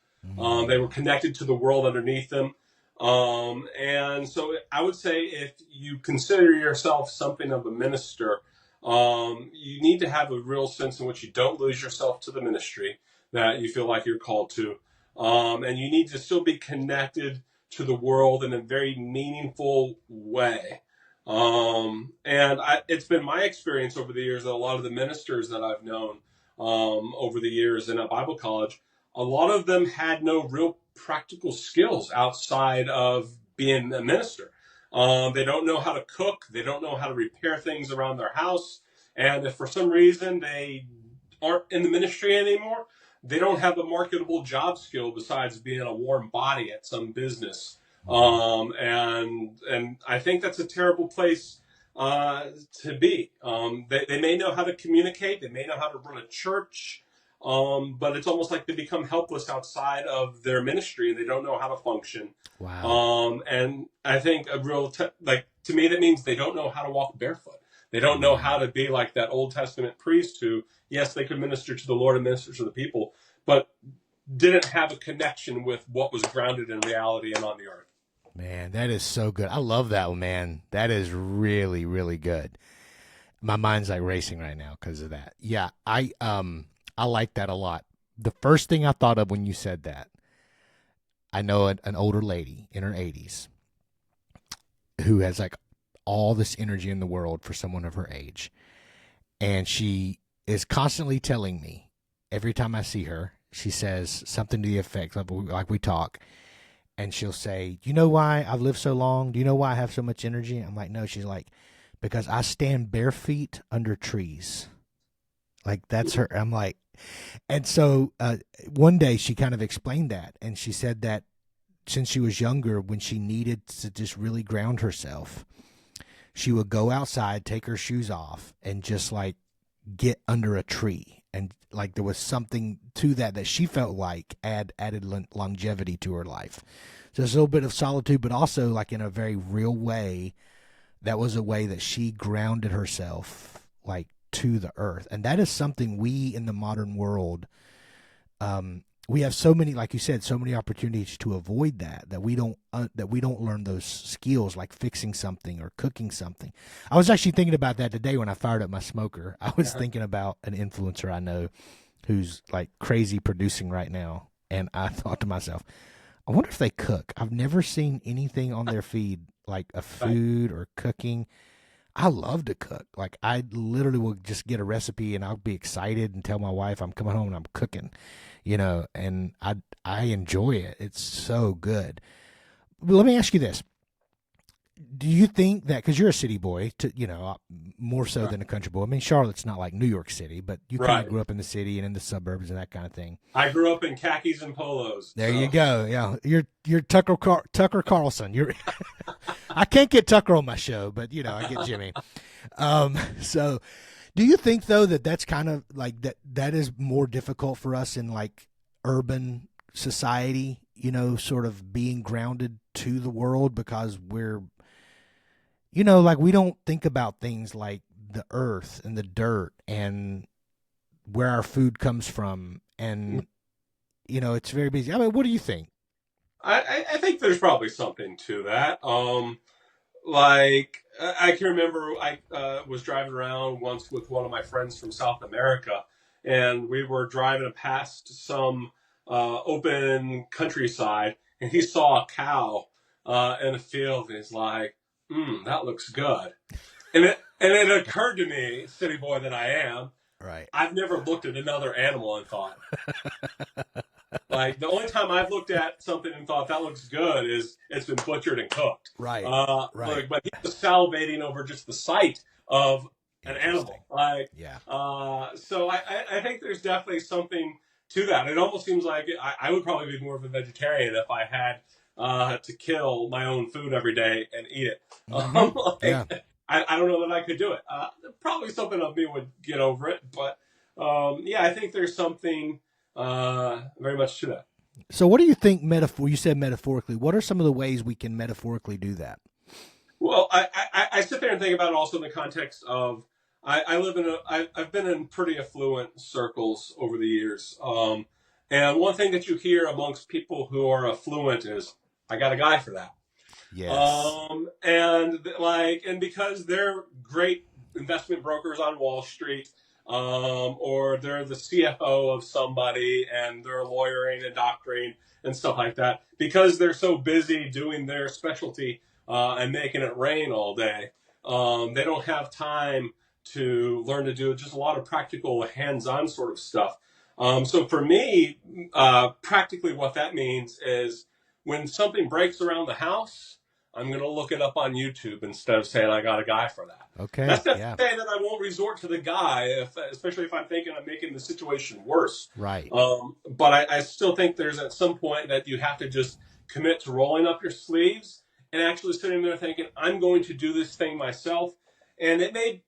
They were connected to the world underneath them. And so I would say, if you consider yourself something of a minister, you need to have a real sense in which you don't lose yourself to the ministry that you feel like you're called to. And you need to still be connected to the world in a very meaningful way. It's been my experience over the years that a lot of the ministers that I've known over the years in a Bible college, a lot of them had no real practical skills outside of being a minister. They don't know how to cook. They don't know how to repair things around their house. And if for some reason they aren't in the ministry anymore, they don't have a marketable job skill besides being a warm body at some business. And I think that's a terrible place to be. They may know how to communicate. They may know how to run a church. But it's almost like they become helpless outside of their ministry and they don't know how to function. Wow. And I think to me, that means they don't know how to walk barefoot. They don't know how to be like that Old Testament priest who, yes, they could minister to the Lord and minister to the people, but didn't have a connection with what was grounded in reality and on the earth. Man, that is so good. I love that one, man. That is really, really good. My mind's like racing right now because of that. Yeah, I like that a lot. The first thing I thought of when you said that, I know an older lady in her 80s who has like all this energy in the world for someone of her age. And she is constantly telling me, every time I see her, she says something to the effect, like we talk, and she'll say, "You know why I've lived so long? Do you know why I have so much energy?" I'm like, "No." She's like, "Because I stand bare feet under trees." Like that's her. I'm like, and so one day she kind of explained that, and she said that since she was younger, when she needed to just really ground herself, she would go outside, take her shoes off, and just like get under a tree. And like there was something to that that she felt like added longevity to her life. So there's a little bit of solitude, but also like in a very real way, that was a way that she grounded herself like to the earth. And that is something we in the modern world, we have so many, like you said, so many opportunities to avoid that we don't learn those skills like fixing something or cooking something. I was actually thinking about that today when I fired up my smoker. I was thinking about an influencer I know who's like crazy producing right now, and I thought to myself, I wonder if they cook. I've never seen anything on their feed like a food or cooking. I love to cook. Like I literally will just get a recipe and I'll be excited and tell my wife I'm coming home and I'm cooking, and I enjoy it. It's so good. But let me ask you this. Do you think that because you're a city boy, more so than a country boy? I mean, Charlotte's not like New York City, but you kind of Right. grew up in the city and in the suburbs and that kind of thing. I grew up in khakis and polos. There you So go. Yeah, you're Tucker Carlson. You're I can't get Tucker on my show, but I get Jimmy. So do you think though that that's kind of like that is more difficult for us in like urban society, sort of being grounded to the world because we're like we don't think about things like the earth and the dirt and where our food comes from, and it's very busy. I mean, what do you think? I think there's probably something to that. Like I can remember I was driving around once with one of my friends from South America, and we were driving past some open countryside, and he saw a cow in a field, and he's like, that looks good." And it occurred to me, city boy that I am, Right. I've never looked at another animal and thought, like the only time I've looked at something and thought that looks good is it's been butchered and cooked. Right. Right. But he was salivating over just the sight of an Interesting. animal. Like, Yeah. so I think there's definitely something to that. It almost seems like I would probably be more of a vegetarian if I had to kill my own food every day and eat it. Mm-hmm. Yeah. Like, I don't know that I could do it. Probably something of me would get over it, but yeah, I think there's something very much to that. So, what do you think? You said metaphorically. What are some of the ways we can metaphorically do that? Well, I sit there and think about it also in the context of I live in I've been in pretty affluent circles over the years, and one thing that you hear amongst people who are affluent is I got a guy for that. Yes. And because they're great investment brokers on Wall Street, or they're the CFO of somebody and they're lawyering and doctoring and stuff like that, because they're so busy doing their specialty and making it rain all day, they don't have time to learn to do just a lot of practical hands-on sort of stuff. So for me, practically what that means is when something breaks around the house, I'm going to look it up on YouTube instead of saying I got a guy for that. Okay. That's not to Yeah. say that I won't resort to the guy, especially if I'm thinking I'm making the situation worse. Right. But I still think there's at some point that you have to just commit to rolling up your sleeves and actually sitting there thinking, I'm going to do this thing myself. And it may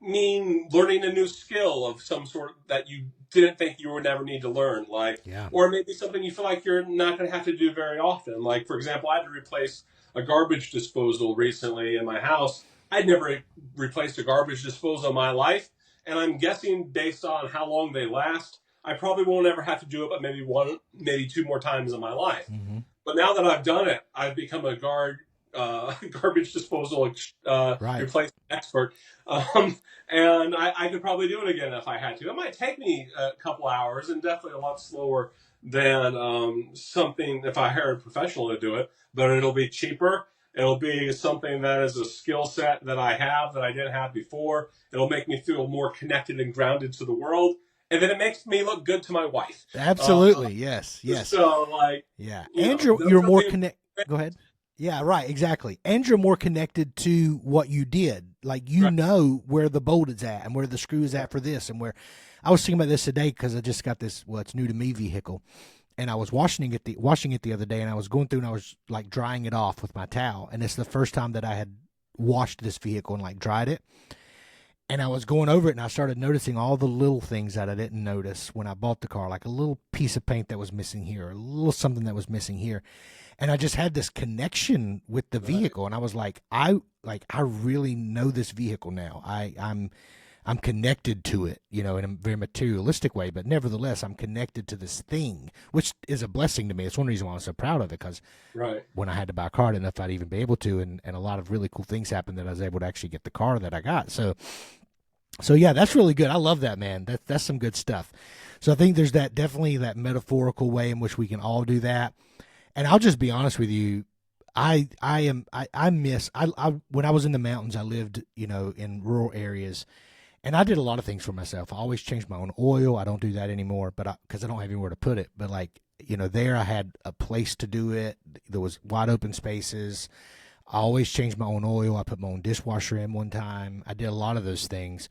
mean learning a new skill of some sort that you didn't think you would never need to learn, like, Yeah. or maybe something you feel like you're not going to have to do very often. Like, for example, I had to replace a garbage disposal recently in my house. I'd never replaced a garbage disposal in my life, and I'm guessing based on how long they last, I probably won't ever have to do it, but maybe one, maybe two more times in my life. Mm-hmm. But now that I've done it, I've become a garbage disposal Right. replacement expert, and I could probably do it again if I had to. It might take me a couple hours, and definitely a lot slower than something if I hired a professional to do it. But it'll be cheaper. It'll be something that is a skill set that I have that I didn't have before. It'll make me feel more connected and grounded to the world. and then it makes me look good to my wife. Absolutely. Yes. Yes. So like, Yeah. you And know, those you're are more things. connect. Go ahead. Yeah, right, exactly. And you're more connected to what you did. Like you Right, know where the bolt is at and where the screw is right, at for this and where I was thinking about this today because I just got this it's new to me vehicle and I was washing it the other day and I was going through and I was like drying it off with my towel and it's the first time that I had washed this vehicle and like dried it. And I was going over it and I started noticing all the little things that I didn't notice when I bought the car, like a little piece of paint that was missing here, a little something that was missing here. And I just had this connection with the right. vehicle and I was I really know this vehicle now. I'm connected to it, in a very materialistic way, but nevertheless I'm connected to this thing, which is a blessing to me. It's one reason why I'm so proud of it because Right. when I had to buy a car, I didn't know if I'd even be able to, and a lot of really cool things happened that I was able to actually get the car that I got. So yeah, that's really good. I love that, man. That's some good stuff. So I think there's definitely that metaphorical way in which we can all do that. And I'll just be honest with you, I miss I when I was in the mountains, I lived, in rural areas and I did a lot of things for myself. I always changed my own oil. I don't do that anymore, but because I don't have anywhere to put it. But like, there I had a place to do it. There was wide open spaces. I always changed my own oil. I put my own dishwasher in one time. I did a lot of those things.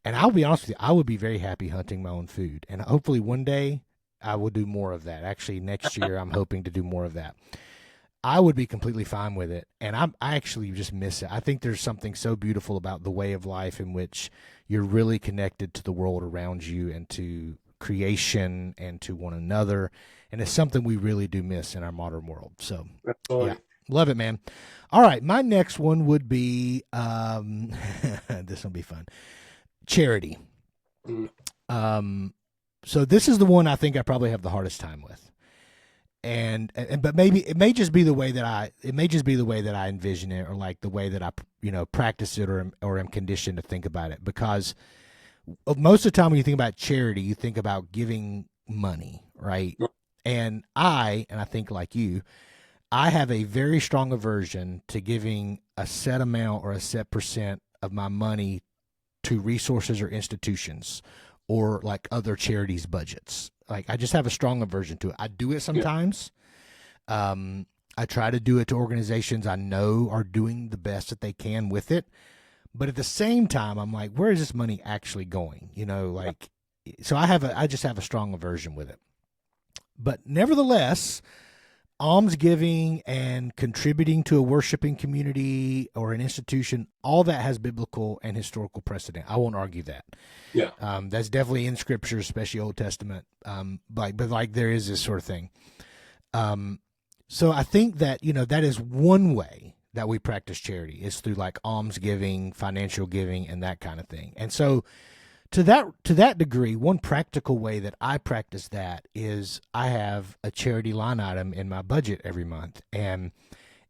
And I'll be honest with you, I would be very happy hunting my own food. And hopefully one day I will do more of that. Actually, next year I'm hoping to do more of that. I would be completely fine with it. And I actually just miss it. I think there's something so beautiful about the way of life in which you're really connected to the world around you and to creation and to one another. And it's something we really do miss in our modern world. So, yeah, Absolutely. love it, man. All right. My next one would be this will be fun, charity. Mm, So this is the one I think I probably have the hardest time with. And but maybe it may just be the way that I envision it or like the way that I practice it or am conditioned to think about it because most of the time when you think about charity you think about giving money, right? And I think like you, I have a very strong aversion to giving a set amount or a set percent of my money to resources or institutions or like other charities budgets. Like I just have a strong aversion to it. I do it yeah. sometimes. I try to do it to organizations I know are doing the best that they can with it. But at the same time, I'm like, where is this money actually going? So I just have a strong aversion with it. But nevertheless, almsgiving and contributing to a worshiping community or an institution, all that has biblical and historical precedent. I won't argue that. Yeah. That's definitely in Scripture, especially Old Testament. But there is this sort of thing. So I think that that is one way that we practice charity is through like almsgiving, financial giving, and that kind of thing. And so to that degree, one practical way that I practice that is I have a charity line item in my budget every month, and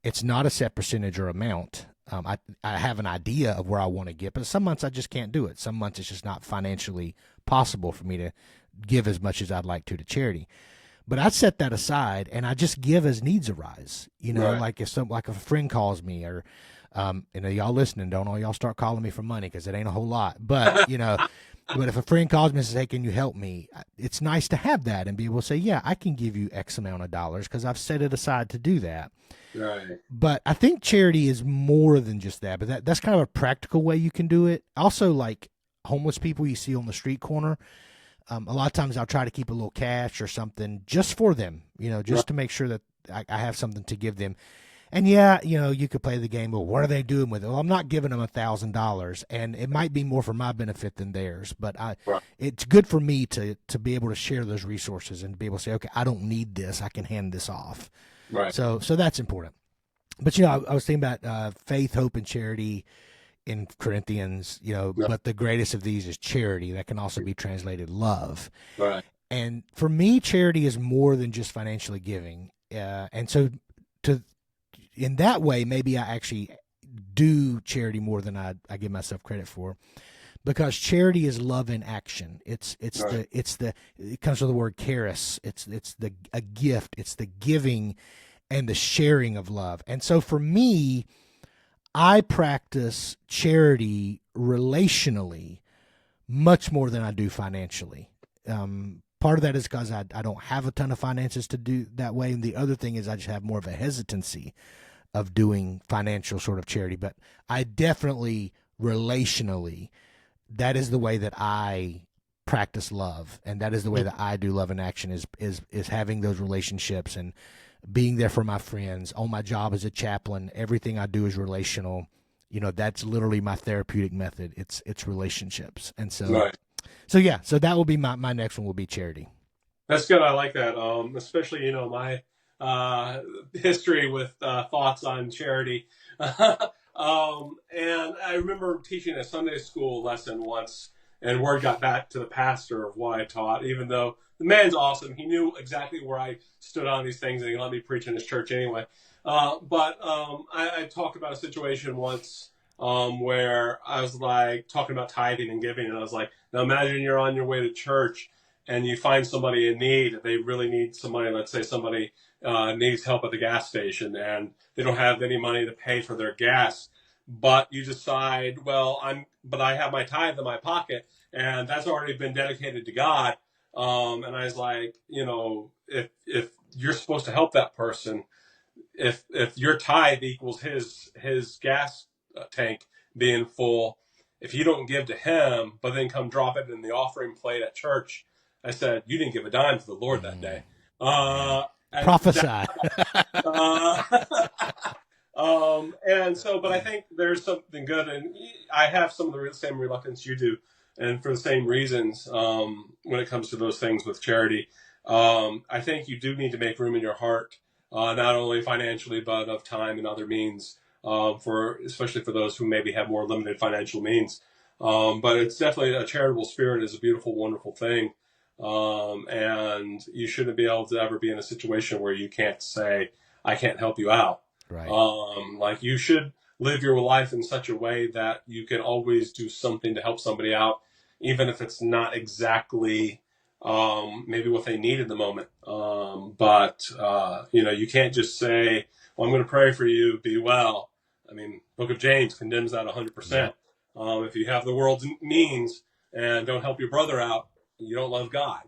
it's not a set percentage or amount. I have an idea of where I want to get, but some months I just can't do it. Some months it's just not financially possible for me to give as much as I'd like to charity. But I set that aside and I just give as needs arise. Right. Like if a friend calls me or y'all listening, don't all y'all start calling me for money because it ain't a whole lot. But but if a friend calls me and says, "Hey, can you help me?" It's nice to have that and be able to say, "Yeah, I can give you X amount of dollars because I've set it aside to do that." Right. But I think charity is more than just that. But that's kind of a practical way you can do it. Also, like homeless people you see on the street corner. A lot of times I'll try to keep a little cash or something just for them, just Right. to make sure that I have something to give them. And yeah, you could play the game, well, what are they doing with it? Well, I'm not giving them $1,000, and it might be more for my benefit than theirs, but Right. it's good for me to be able to share those resources and be able to say, okay, I don't need this, I can hand this off. Right. So that's important. But I was thinking about faith, hope, and charity in Corinthians, Yeah. but the greatest of these is charity. That can also be translated love. Right. And for me, charity is more than just financially giving. And so in that way, maybe I actually do charity more than I give myself credit for, because charity is love in action. It comes from the word charis. It's a gift. It's the giving and the sharing of love. And so for me, I practice charity relationally much more than I do financially. Part of that is because I don't have a ton of finances to do that way. And the other thing is I just have more of a hesitancy of doing financial sort of charity. But I definitely relationally, that is the way that I practice love. And that is the way that I do love in action is having those relationships and being there for my friends. On my job as a chaplain, everything I do is relational. You know, that's literally my therapeutic method. It's relationships. And so, Right. so yeah, so that will be my next one will be charity. That's good. I like that. Especially, my history with thoughts on charity. And I remember teaching a Sunday school lesson once, and word got back to the pastor of what I taught, even though the man's awesome. He knew exactly where I stood on these things, and he let me preach in his church anyway. But I talked about a situation once where I was like talking about tithing and giving, and I was like, now imagine you're on your way to church and you find somebody in need. They really need somebody. Let's say somebody needs help at the gas station, and they don't have any money to pay for their gas. But you decide, well, but I have my tithe in my pocket, and that's already been dedicated to God. And I was like, if you're supposed to help that person, if your tithe equals his gas tank being full, if you don't give to him, but then come drop it in the offering plate at church, I said, you didn't give a dime to the Lord that day. Prophesy. But I think there's something good, and I have some of the same reluctance you do, and for the same reasons when it comes to those things with charity. I think you do need to make room in your heart, not only financially, but of time and other means, especially for those who maybe have more limited financial means. But it's definitely a charitable spirit is a beautiful, wonderful thing. And you shouldn't be able to ever be in a situation where you can't say, I can't help you out. Right. Like you should live your life in such a way that you can always do something to help somebody out, even if it's not exactly maybe what they need in the moment. But you can't just say, well, I'm going to pray for you, be well. I mean, Book of James condemns that 100%. If you have the world's means and don't help your brother out, you don't love God.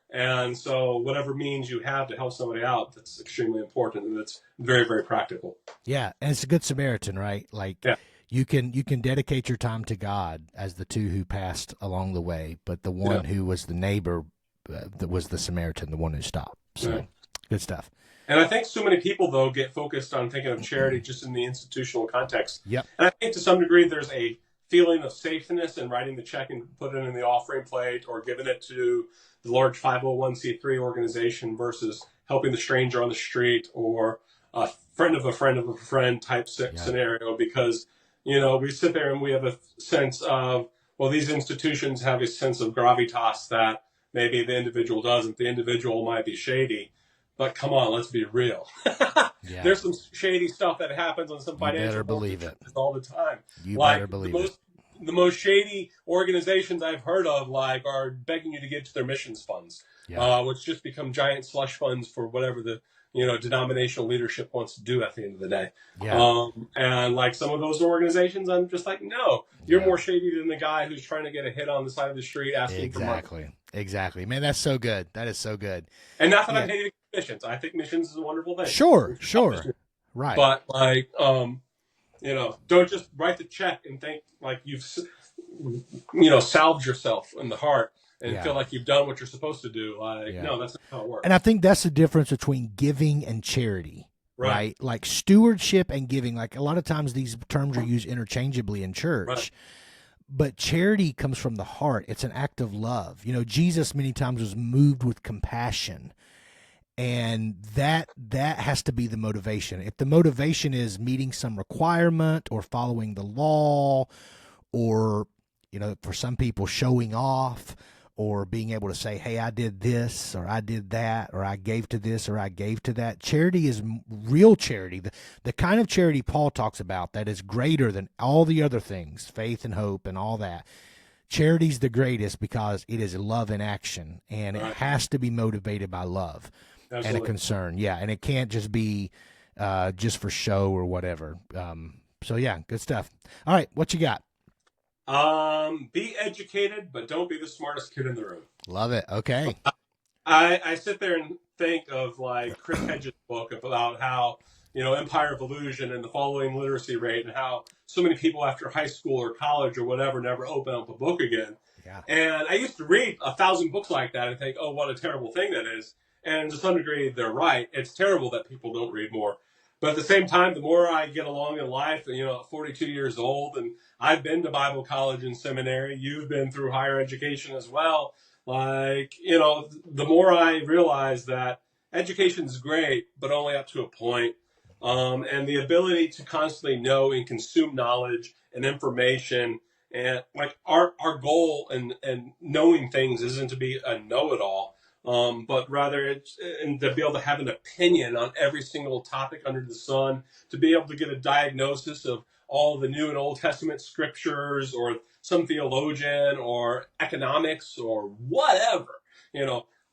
And so whatever means you have to help somebody out, that's extremely important, and it's very, very practical. Yeah, and it's a good Samaritan, right? Like you can dedicate your time to God as the two who passed along the way, but the one who was the neighbor that was the Samaritan, the one who stopped. So good stuff. And I think so many people, though, get focused on thinking of charity just in the institutional context. Yep. And I think to some degree there's a feeling of safeness in writing the check and putting it in the offering plate or giving it to the large 501c3 organization versus helping the stranger on the street or a friend of a friend of a friend type scenario, because, we sit there and we have a sense of, well, these institutions have a sense of gravitas that maybe the individual doesn't. The individual might be shady. But come on, let's be real. There's some shady stuff that happens on some financial. You better believe it all the time. You better believe it. The most shady organizations I've heard of, are begging you to give to their missions funds, which just become giant slush funds for whatever the denominational leadership wants to do at the end of the day. And some of those organizations, I'm just like, no, you're more shady than the guy who's trying to get a hit on the side of the street asking for money. Exactly. Man, that's so good. That is so good. And not that I'm hating missions. I think missions is a wonderful thing. Sure. Right. But don't just write the check and think like you've salved yourself in the heart and feel like you've done what you're supposed to do. No, that's not how it works. And I think that's the difference between giving and charity. Right? Like stewardship and giving. Like a lot of times these terms are used interchangeably in church. Right. But charity comes from the heart. It's an act of love. Jesus many times was moved with compassion. And that has to be the motivation. If the motivation is meeting some requirement or following the law or, for some people showing off or being able to say, hey, I did this or I did that or I gave to this or I gave to that. Charity is real charity. The kind of charity Paul talks about that is greater than all the other things, faith and hope and all that. Charity's the greatest because it is love in action, and it has to be motivated by love. Absolutely. And a concern. And it can't just be just for show or whatever. So, good stuff. All right, what you got? Be educated, but don't be the smartest kid in the room. Love it. Okay. I sit there and think of like Chris Hedges' book about how, Empire of Illusion and the following literacy rate, and how so many people after high school or college or whatever never open up a book again. Yeah. And I used to read 1,000 books like that and think, oh, what a terrible thing that is. And to some degree, they're right. It's terrible that people don't read more. But at the same time, the more I get along in life, at 42 years old, and I've been to Bible college and seminary, you've been through higher education as well. Like, the more I realize that education is great, but only up to a point. And the ability to constantly know and consume knowledge and information, and like our goal and knowing things isn't to be a know-it-all, but rather it's and to be able to have an opinion on every single topic under the sun, to be able to get a diagnosis of all the New and Old Testament scriptures, or some theologian, or economics, or whatever.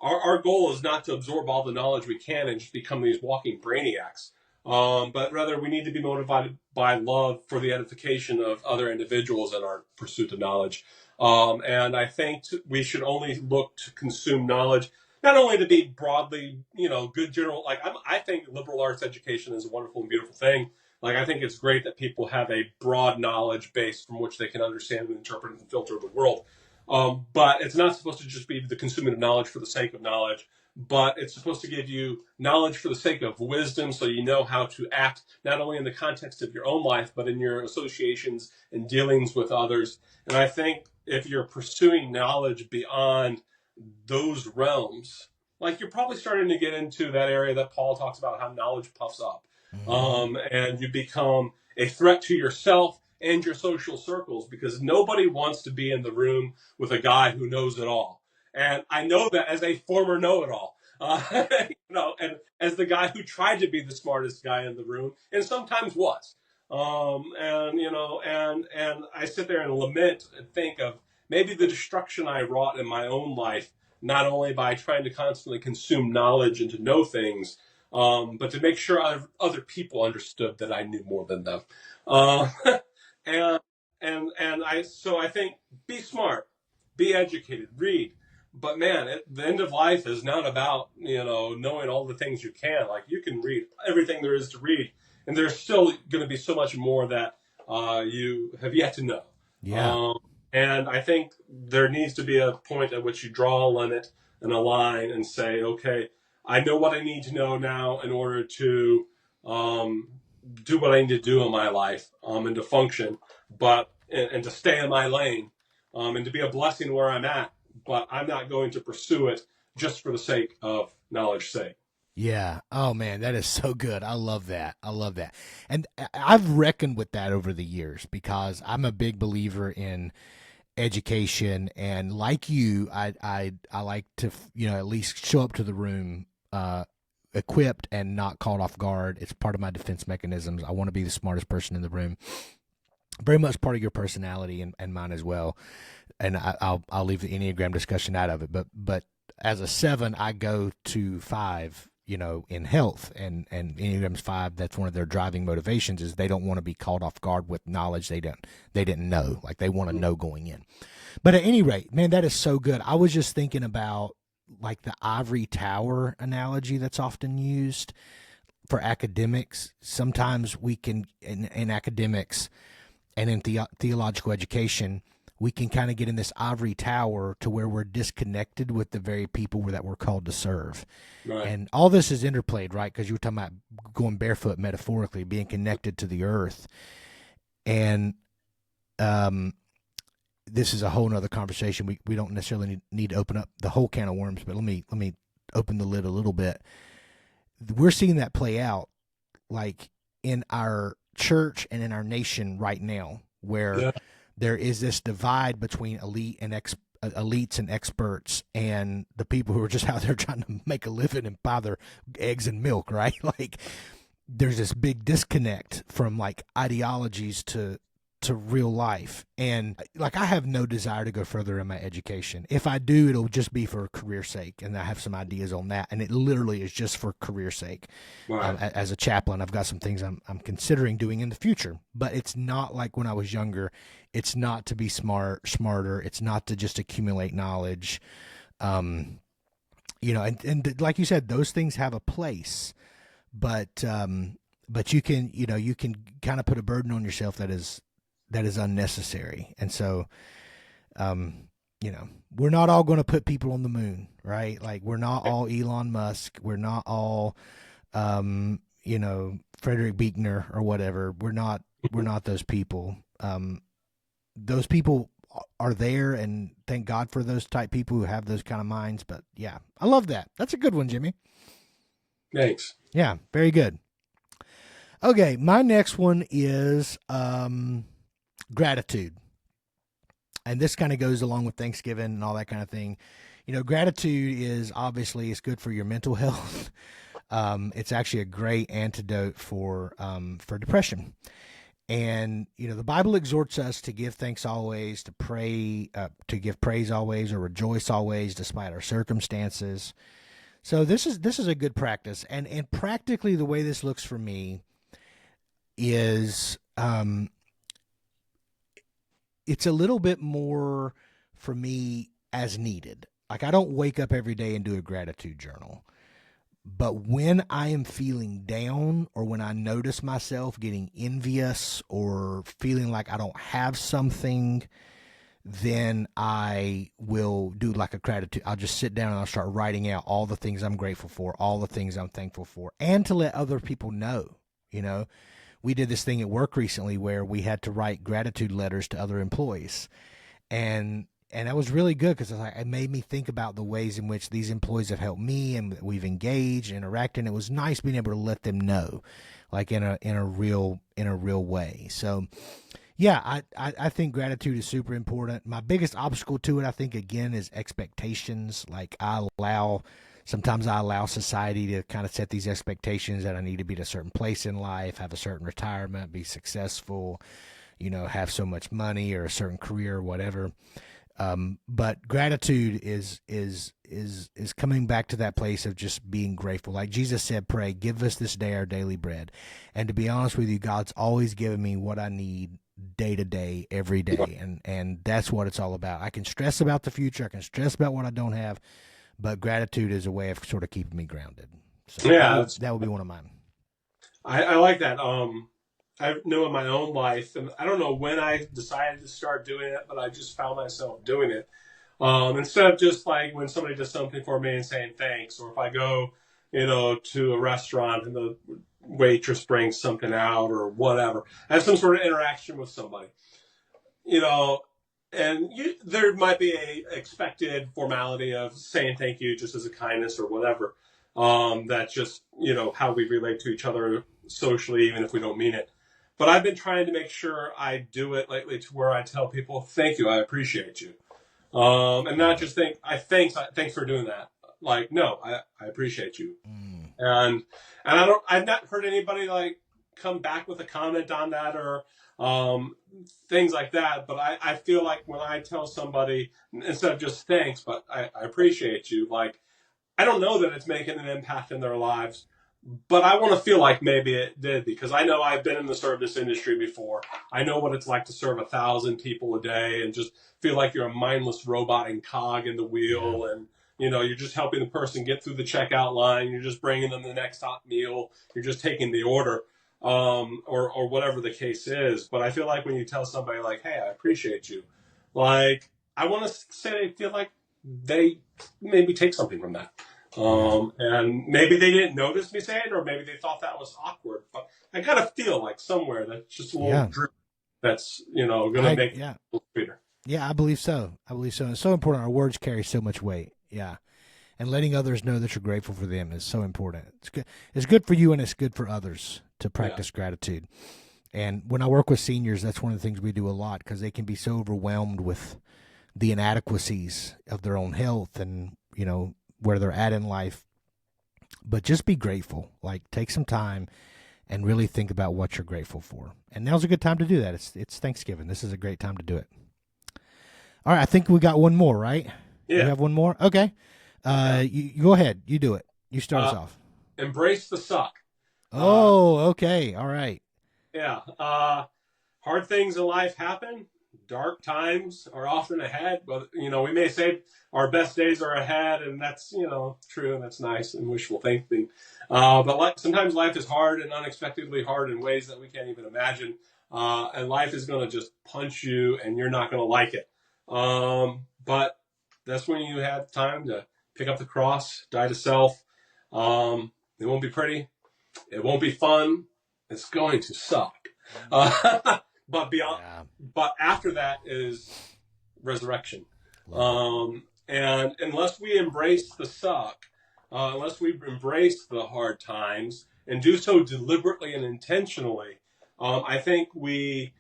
Our goal is not to absorb all the knowledge we can and just become these walking brainiacs. But rather, we need to be motivated by love for the edification of other individuals in our pursuit of knowledge. And I think we should only look to consume knowledge, not only to be broadly, good general. Like I think liberal arts education is a wonderful and beautiful thing. Like I think it's great that people have a broad knowledge base from which they can understand and interpret and filter the world. But it's not supposed to just be the consuming of knowledge for the sake of knowledge, but it's supposed to give you knowledge for the sake of wisdom, so you know how to act not only in the context of your own life, but in your associations and dealings with others. And I think if you're pursuing knowledge beyond those realms, like you're probably starting to get into that area that Paul talks about, how knowledge puffs up. And you become a threat to yourself and your social circles, because nobody wants to be in the room with a guy who knows it all. And I know that as a former know-it-all, and as the guy who tried to be the smartest guy in the room, and sometimes was. And I sit there and lament and think of maybe the destruction I wrought in my own life, not only by trying to constantly consume knowledge and to know things, but to make sure other people understood that I knew more than them. Uh, and I think be smart, be educated, read. But man, the end of life is not about knowing all the things you can. Like you can read everything there is to read, and there's still going to be so much more that you have yet to know. Yeah. And I think there needs to be a point at which you draw a limit and a line and say, okay, I know what I need to know now in order to do what I need to do in my life, and to function, and to stay in my lane, and to be a blessing where I'm at. But I'm not going to pursue it just for the sake of knowledge's sake. Yeah. Oh man, that is so good. I love that. I love that. And I've reckoned with that over the years because I'm a big believer in education, and like you, I like to at least show up to the room equipped and not caught off guard. It's part of my defense mechanisms. I want to be the smartest person in the room. Very much part of your personality and mine as well. And I'll leave the Enneagram discussion out of it. But as a 7, I go to 5, in health, and Enneagram's 5. That's one of their driving motivations, is they don't want to be caught off guard with knowledge they didn't know. Like they want to know going in. But at any rate, man, that is so good. I was just thinking about like the ivory tower analogy that's often used for academics. Sometimes we can in academics and in theological education, we can kind of get in this ivory tower to where we're disconnected with the very people that we're called to serve. Right. And all this is interplayed, right? Because you were talking about going barefoot metaphorically, being connected to the earth. And this is a whole nother conversation. We don't necessarily need to open up the whole can of worms, but let me open the lid a little bit. We're seeing that play out like in our church and in our nation right now, where there is this divide between elites and experts and the people who are just out there trying to make a living and buy their eggs and milk, right? Like there's this big disconnect from like ideologies to to real life. And like, I have no desire to go further in my education. If I do, it'll just be for career sake, and I have some ideas on that, and it literally is just for career sake. Right. As a chaplain, I've got some things I'm considering doing in the future, but it's not like when I was younger. It's not to be smarter. It's not to just accumulate knowledge. And like you said, those things have a place, but you can, you can kind of put a burden on yourself that is unnecessary. And so, we're not all going to put people on the moon, right? Like, we're not all Elon Musk. We're not all, Frederick Buechner or whatever. We're not those people. Those people are there, and thank God for those type people who have those kind of minds. But yeah, I love that. That's a good one, Jimmy. Thanks. Yeah, very good. Okay, my next one is gratitude. And this kind of goes along with Thanksgiving and all that kind of thing. Gratitude is obviously, it's good for your mental health. It's actually a great antidote for depression. And, the Bible exhorts us to give thanks always, to pray, to give praise always, or rejoice always, despite our circumstances. So this is a good practice. And practically the way this looks for me is, it's a little bit more for me as needed. Like, I don't wake up every day and do a gratitude journal. But when I am feeling down, or when I notice myself getting envious or feeling like I don't have something, then I will do like a gratitude. I'll just sit down and I'll start writing out all the things I'm grateful for, all the things I'm thankful for, and to let other people know. We did this thing at work recently where we had to write gratitude letters to other employees. And that was really good, because it made me think about the ways in which these employees have helped me, and we've engaged, interacted. And it was nice being able to let them know, like in a real way. So, yeah, I think gratitude is super important. My biggest obstacle to it, I think, again, is expectations. Like, sometimes I allow society to kind of set these expectations that I need to be at a certain place in life, have a certain retirement, be successful, have so much money or a certain career or whatever. But gratitude is coming back to that place of just being grateful. Like Jesus said, pray, give us this day our daily bread. And to be honest with you, God's always given me what I need day to day, every day. And that's what it's all about. I can stress about the future. I can stress about what I don't have, but gratitude is a way of sort of keeping me grounded. So Yeah, that would be one of mine. I like that. I know in my own life, and I don't know when I decided to start doing it, but I just found myself doing it. Instead of just like when somebody does something for me and saying thanks, or if I go, to a restaurant and the waitress brings something out or whatever, have some sort of interaction with somebody, and there might be a expected formality of saying thank you just as a kindness or whatever. That's just, how we relate to each other socially, even if we don't mean it. But I've been trying to make sure I do it lately to where I tell people, thank you, I appreciate you. And not just thanks for doing that. Like, no, I appreciate you. And I've not heard anybody like come back with a comment on that or things like that. But I feel like when I tell somebody, instead of just thanks, but I appreciate you, like, I don't know that it's making an impact in their lives, but I want to feel like maybe it did, because I know I've been in the service industry before. I know what it's like to serve 1,000 people a day and just feel like you're a mindless robot and cog in the wheel. And, you're just helping the person get through the checkout line. You're just bringing them the next hot meal. You're just taking the order, or whatever the case is. But I feel like when you tell somebody like, hey, I appreciate you, like, I want to say I feel like they maybe take something from that. And maybe they didn't notice me saying it, or maybe they thought that was awkward. But I kind of feel like somewhere that's just a little drip that's, going to make it a little sweeter. Yeah, I believe so. And it's so important. Our words carry so much weight. Yeah. And letting others know that you're grateful for them is so important. It's good. It's good for you, and it's good for others to practice gratitude. And when I work with seniors, that's one of the things we do a lot, because they can be so overwhelmed with the inadequacies of their own health and, where they're at in life. But just be grateful. Like, take some time and really think about what you're grateful for. And now's a good time to do that. It's Thanksgiving. This is a great time to do it. All right, I think we got one more, right? Yeah. You have one more? Okay. You go ahead. You do it. You start us off. Embrace the suck. Oh, okay. All right. Yeah. Hard things in life happen. Dark times are often ahead, but we may say our best days are ahead, and that's true, and that's nice and wishful thinking. But sometimes life is hard and unexpectedly hard in ways that we can't even imagine, and life is going to just punch you, and you're not going to like it. But that's when you have time to pick up the cross, die to self. It won't be pretty. It won't be fun. It's going to suck. But beyond, but after that is resurrection. And unless we embrace the suck, unless we embrace the hard times and do so deliberately and intentionally, I think we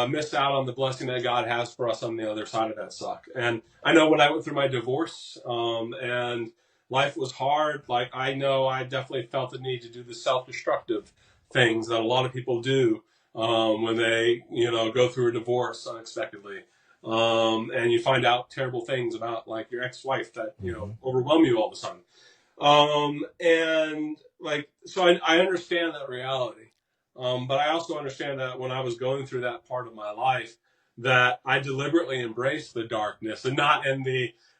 miss out on the blessing that God has for us on the other side of that suck. And I know when I went through my divorce, and life was hard, like I know I definitely felt the need to do the self-destructive things that a lot of people do when they, go through a divorce unexpectedly. And you find out terrible things about like your ex-wife that, overwhelm you all of a sudden. So I understand that reality. But I also understand that when I was going through that part of my life, that I deliberately embraced the darkness and not in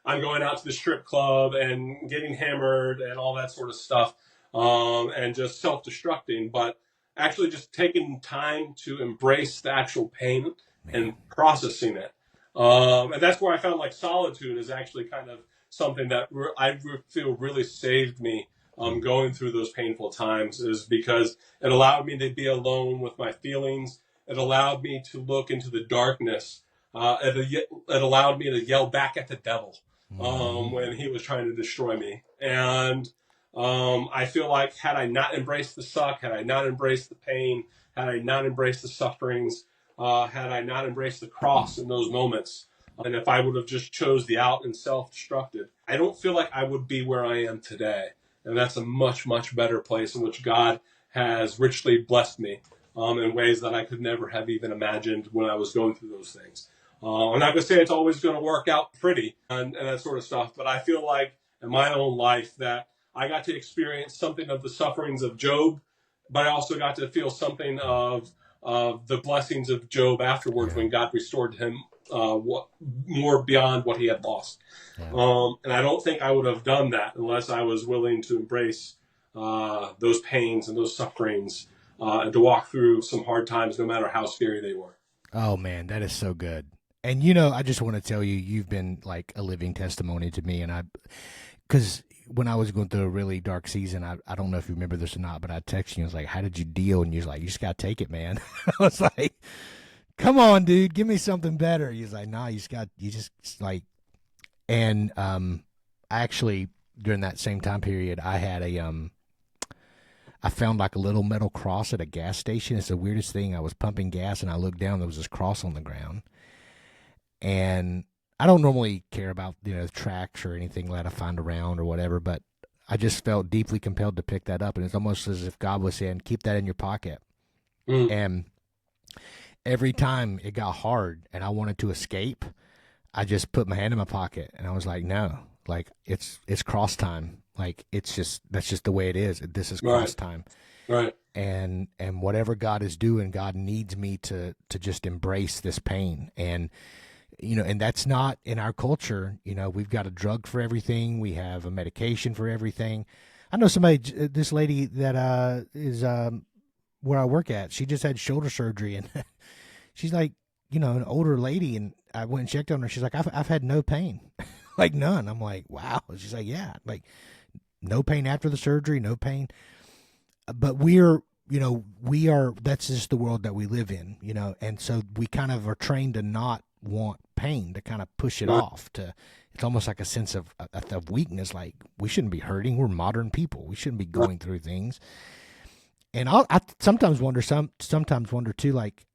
I'm going out to the strip club and getting hammered and all that sort of stuff, and just self-destructing, but actually just taking time to embrace the actual pain and processing it. And that's where I found like solitude is actually kind of something that I feel really saved me going through those painful times, is because it allowed me to be alone with my feelings. It allowed me to look into the darkness. It allowed me to yell back at the devil when he was trying to destroy me. And I feel like had I not embraced the suck, had I not embraced the pain, had I not embraced the sufferings, had I not embraced the cross in those moments, and if I would have just chose the out and self-destructed, I don't feel like I would be where I am today. And that's a much, much better place in which God has richly blessed me in ways that I could never have even imagined when I was going through those things. I'm not going to say it's always going to work out pretty and that sort of stuff, but I feel like in my own life that I got to experience something of the sufferings of Job, but I also got to feel something of the blessings of Job afterwards when God restored him more beyond what he had lost. And I don't think I would have done that unless I was willing to embrace those pains and those sufferings and to walk through some hard times, no matter how scary they were. Oh, man, that is so good. And, I just want to tell you, you've been like a living testimony to me. And because when I was going through a really dark season, I don't know if you remember this or not, but I texted you. I was like, how did you deal? And you was like, you just got to take it, man. I was like, come on, dude, give me something better. He was like, nah, and actually during that same time period, I had I found like a little metal cross at a gas station. It's the weirdest thing. I was pumping gas and I looked down, there was this cross on the ground. And I don't normally care about, tracks or anything that I find around or whatever, but I just felt deeply compelled to pick that up. And it's almost as if God was saying, keep that in your pocket. And every time it got hard and I wanted to escape, I just put my hand in my pocket and I was like, no, like it's cross time. Like that's just the way it is. This is cross time. Right. And whatever God is doing, God needs me to just embrace this pain. And, and that's not in our culture. We've got a drug for everything. We have a medication for everything. I know this lady that is where I work at, she just had shoulder surgery and she's like, an older lady, and I went and checked on her. She's like, I've had no pain, like none. I'm like, wow. She's like, yeah, like no pain after the surgery, no pain. But we are, that's just the world that we live in, and so we kind of are trained to not want pain, to kind of push it off. It's almost like a sense of weakness. Like we shouldn't be hurting. We're modern people. We shouldn't be going through things. And I sometimes wonder too, like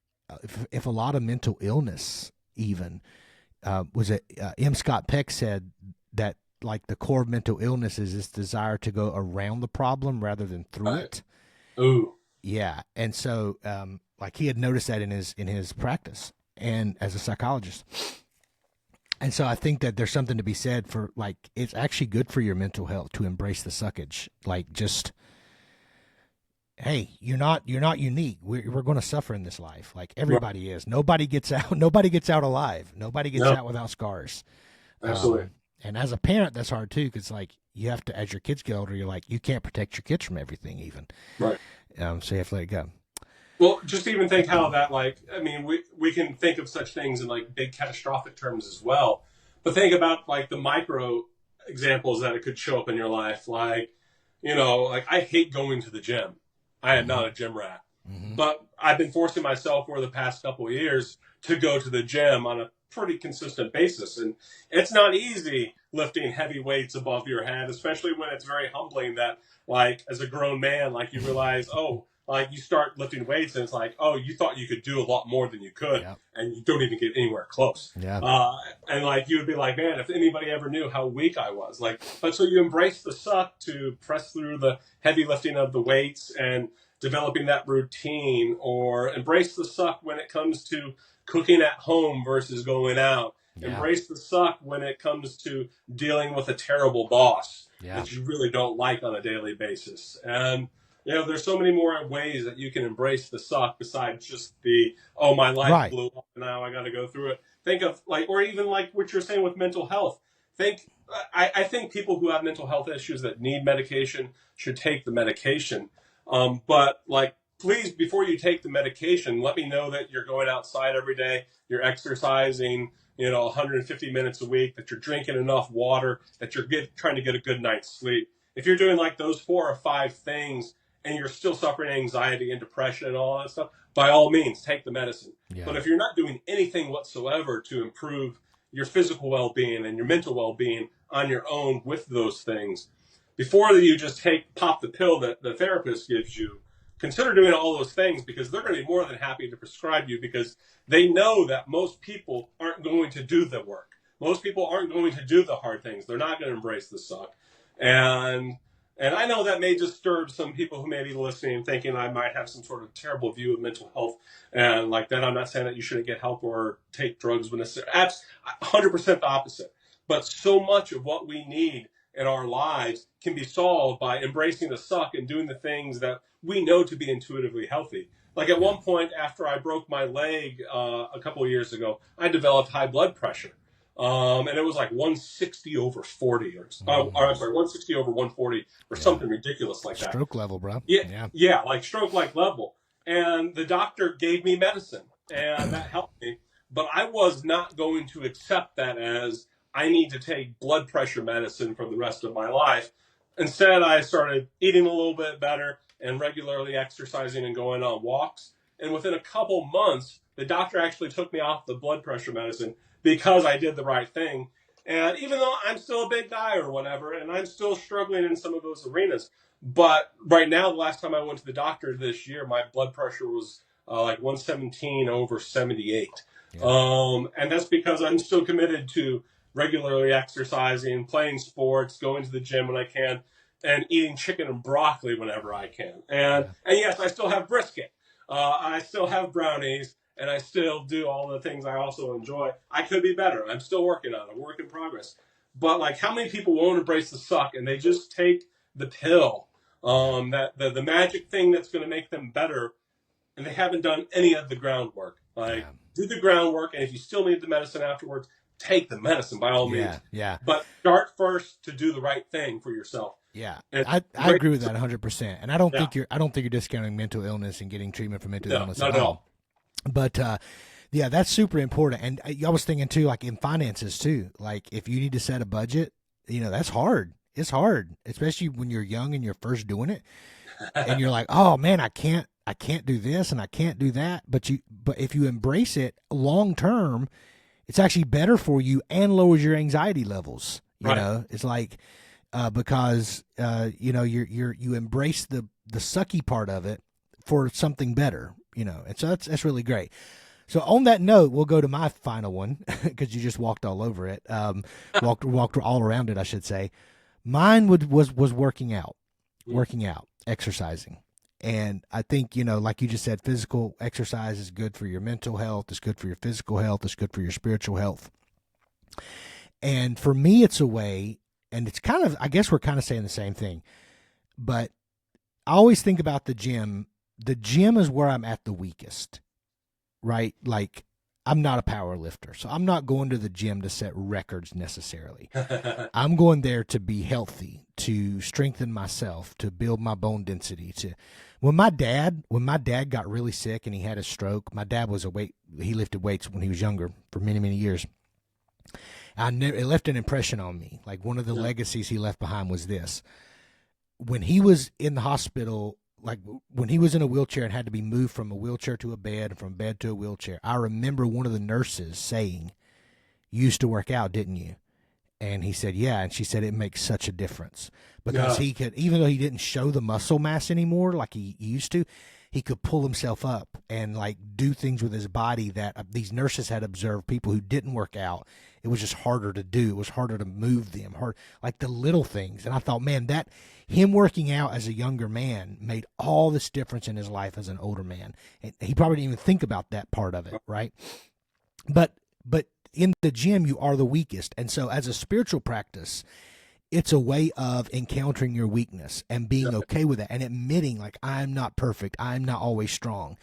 if a lot of mental illness even was it M. Scott Peck said that like the core of mental illness is this desire to go around the problem rather than through it. Ooh. Yeah. And so, like he had noticed that in his practice and as a psychologist. And so I think that there's something to be said for like, it's actually good for your mental health to embrace the suckage. Like just, hey, you're not unique. We're going to suffer in this life. Like Right. everybody is. Nobody gets out. Nobody gets out alive. Nobody gets No, out without scars. absolutely. And as a parent, that's hard too, because like you have to, as your kids get older, you're like you can't protect your kids from everything, even. Right. So you have to let it go. Well, just even think how that, like, I mean, we can think of such things in like big catastrophic terms as well. But think about like the micro examples that it could show up in your life. Like, like I hate going to the gym. I am not a gym rat. Mm-hmm. But I've been forcing myself over the past couple of years to go to the gym on a pretty consistent basis. And it's not easy lifting heavy weights above your head, especially when it's very humbling that, like, as a grown man, like, you realize, oh, like, you start lifting weights and it's like, oh, you thought you could do a lot more than you could, Yep. and you don't even get anywhere close. Yeah. And, like, you would be like, man, if anybody ever knew how weak I was. Like, but so you embrace the suck to press through the heavy lifting of the weights and developing that routine, or embrace the suck when it comes to cooking at home versus going out. Yeah. Embrace the suck when it comes to dealing with a terrible boss that you really don't like on a daily basis. And, there's so many more ways that you can embrace the suck besides just the, oh, my life blew up and now I got to go through it. Think of like, or even like what you're saying with mental health. I think people who have mental health issues that need medication should take the medication. But like, please, before you take the medication, let me know that you're going outside every day, you're exercising, 150 minutes a week, that you're drinking enough water, that you're trying to get a good night's sleep. If you're doing like those 4 or 5 things and you're still suffering anxiety and depression and all that stuff, by all means, take the medicine. Yeah. But if you're not doing anything whatsoever to improve your physical well-being and your mental well-being on your own with those things, before you just pop the pill that the therapist gives you, consider doing all those things, because they're going to be more than happy to prescribe you, because they know that most people aren't going to do the work. Most people aren't going to do the hard things. They're not going to embrace the suck. And I know that may disturb some people who may be listening, thinking I might have some sort of terrible view of mental health. And like that, I'm not saying that you shouldn't get help or take drugs when necessary. 100% the opposite. But so much of what we need in our lives can be solved by embracing the suck and doing the things that we know to be intuitively healthy. Like at one point, after I broke my leg a couple of years ago, I developed high blood pressure. And it was like 160 over 40, or I'm sorry, 160 over 140, or something ridiculous like that. Stroke level, bro. Yeah, like stroke-like level. And the doctor gave me medicine, and that helped me. But I was not going to accept that as I need to take blood pressure medicine for the rest of my life. Instead, I started eating a little bit better and regularly exercising and going on walks. And within a couple months, the doctor actually took me off the blood pressure medicine because I did the right thing. And even though I'm still a big guy or whatever, and I'm still struggling in some of those arenas, but right now, the last time I went to the doctor this year, my blood pressure was like 117 over 78. Yeah. And that's because I'm still committed to regularly exercising, playing sports, going to the gym when I can, and eating chicken and broccoli whenever I can. And yes, I still have brisket. I still have brownies, and I still do all the things I also enjoy. I could be better. I'm still working on it. I'm work in progress. But like, how many people won't embrace the suck and they just take the pill, that the magic thing that's going to make them better, and they haven't done any of the groundwork? Like, do the groundwork, and if you still need the medicine afterwards, take the medicine by all means. Yeah. But start first to do the right thing for yourself. Yeah, I agree with that 100%. And I don't think you're discounting mental illness and getting treatment for mental illness at all. But that's super important. And I was thinking too, like in finances too. Like if you need to set a budget, that's hard. It's hard, especially when you're young and you're first doing it, and you're like, oh man, I can't do this and I can't do that. But if you embrace it long term, it's actually better for you and lowers your anxiety levels. You know, it's like. Because you embrace the sucky part of it for something better, and so that's really great. So on that note, we'll go to my final one because you just walked all over it, walked all around it, I should say. Mine was working out, exercising, And I think, you know, like you just said, physical exercise is good for your mental health, it's good for your physical health, it's good for your spiritual health. And for me, it's a way, and it's kind of, I guess we're kind of saying the same thing, but I always think about the gym. The gym is where I'm at the weakest, right? Like, I'm not a power lifter, so I'm not going to the gym to set records necessarily. I'm going there to be healthy, to strengthen myself, to build my bone density. To when my dad got really sick and he had a stroke, my dad was he lifted weights when he was younger for many, many years. It left an impression on me. Like, one of the legacies he left behind was this. When he was in the hospital, like when he was in a wheelchair and had to be moved from a wheelchair to a bed and from bed to a wheelchair, I remember one of the nurses saying, "You used to work out, didn't you?" And he said, "Yeah." And she said, "It makes such a difference because he could, even though he didn't show the muscle mass anymore like he used to, he could pull himself up and like do things with his body that these nurses had observed people who didn't work out. It was just harder to do. It was harder to move them, like the little things." And I thought, man, that him working out as a younger man made all this difference in his life as an older man. And he probably didn't even think about that part of it, right? But in the gym, you are the weakest. And so as a spiritual practice, it's a way of encountering your weakness and being okay with that and admitting, like, I'm not perfect. I'm not always strong,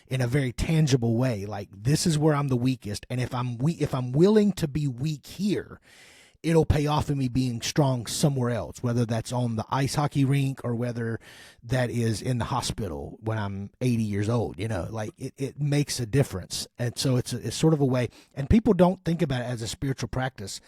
in a very tangible way. Like, this is where I'm the weakest. And if I'm willing to be weak here, it'll pay off in me being strong somewhere else, whether that's on the ice hockey rink or whether that is in the hospital when I'm 80 years old. You know, like, it makes a difference. And so it's sort of a way, and people don't think about it as a spiritual practice,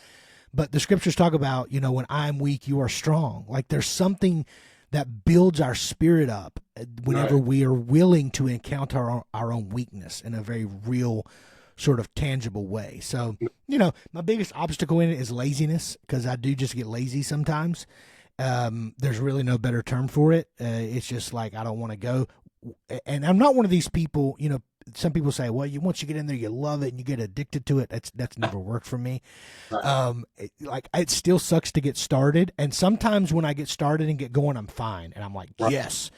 but the scriptures talk about, you know, when I'm weak, you are strong. Like, there's something that builds our spirit up whenever we are willing to encounter our own weakness in a very real, sort of tangible way. So, you know, my biggest obstacle in it is laziness, because I do just get lazy sometimes. There's really no better term for it. It's just like, I don't want to go. And I'm not one of these people, you know, some people say, well, once you get in there, you love it and you get addicted to it. That's never worked for me. It still sucks to get started. And sometimes when I get started and get going, I'm fine. And I'm like, yes.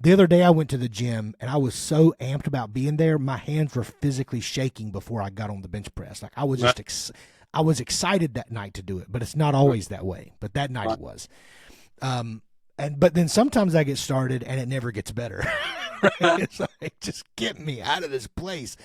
The other day I went to the gym and I was so amped about being there. My hands were physically shaking before I got on the bench press. Like, I was just, I was excited that night to do it, but it's not always that way. But that night it was. But then sometimes I get started and it never gets better. Right? It's like, just get me out of this place.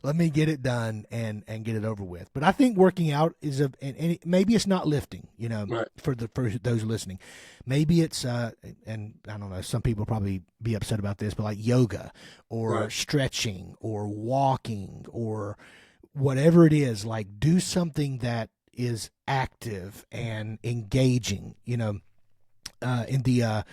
Let me get it done and get it over with. But I think working out is and maybe it's not lifting, you know, for those listening. Maybe it's and I don't know, some people probably be upset about this, but like yoga or stretching or walking or whatever it is, like, do something that is active and engaging, you know. In the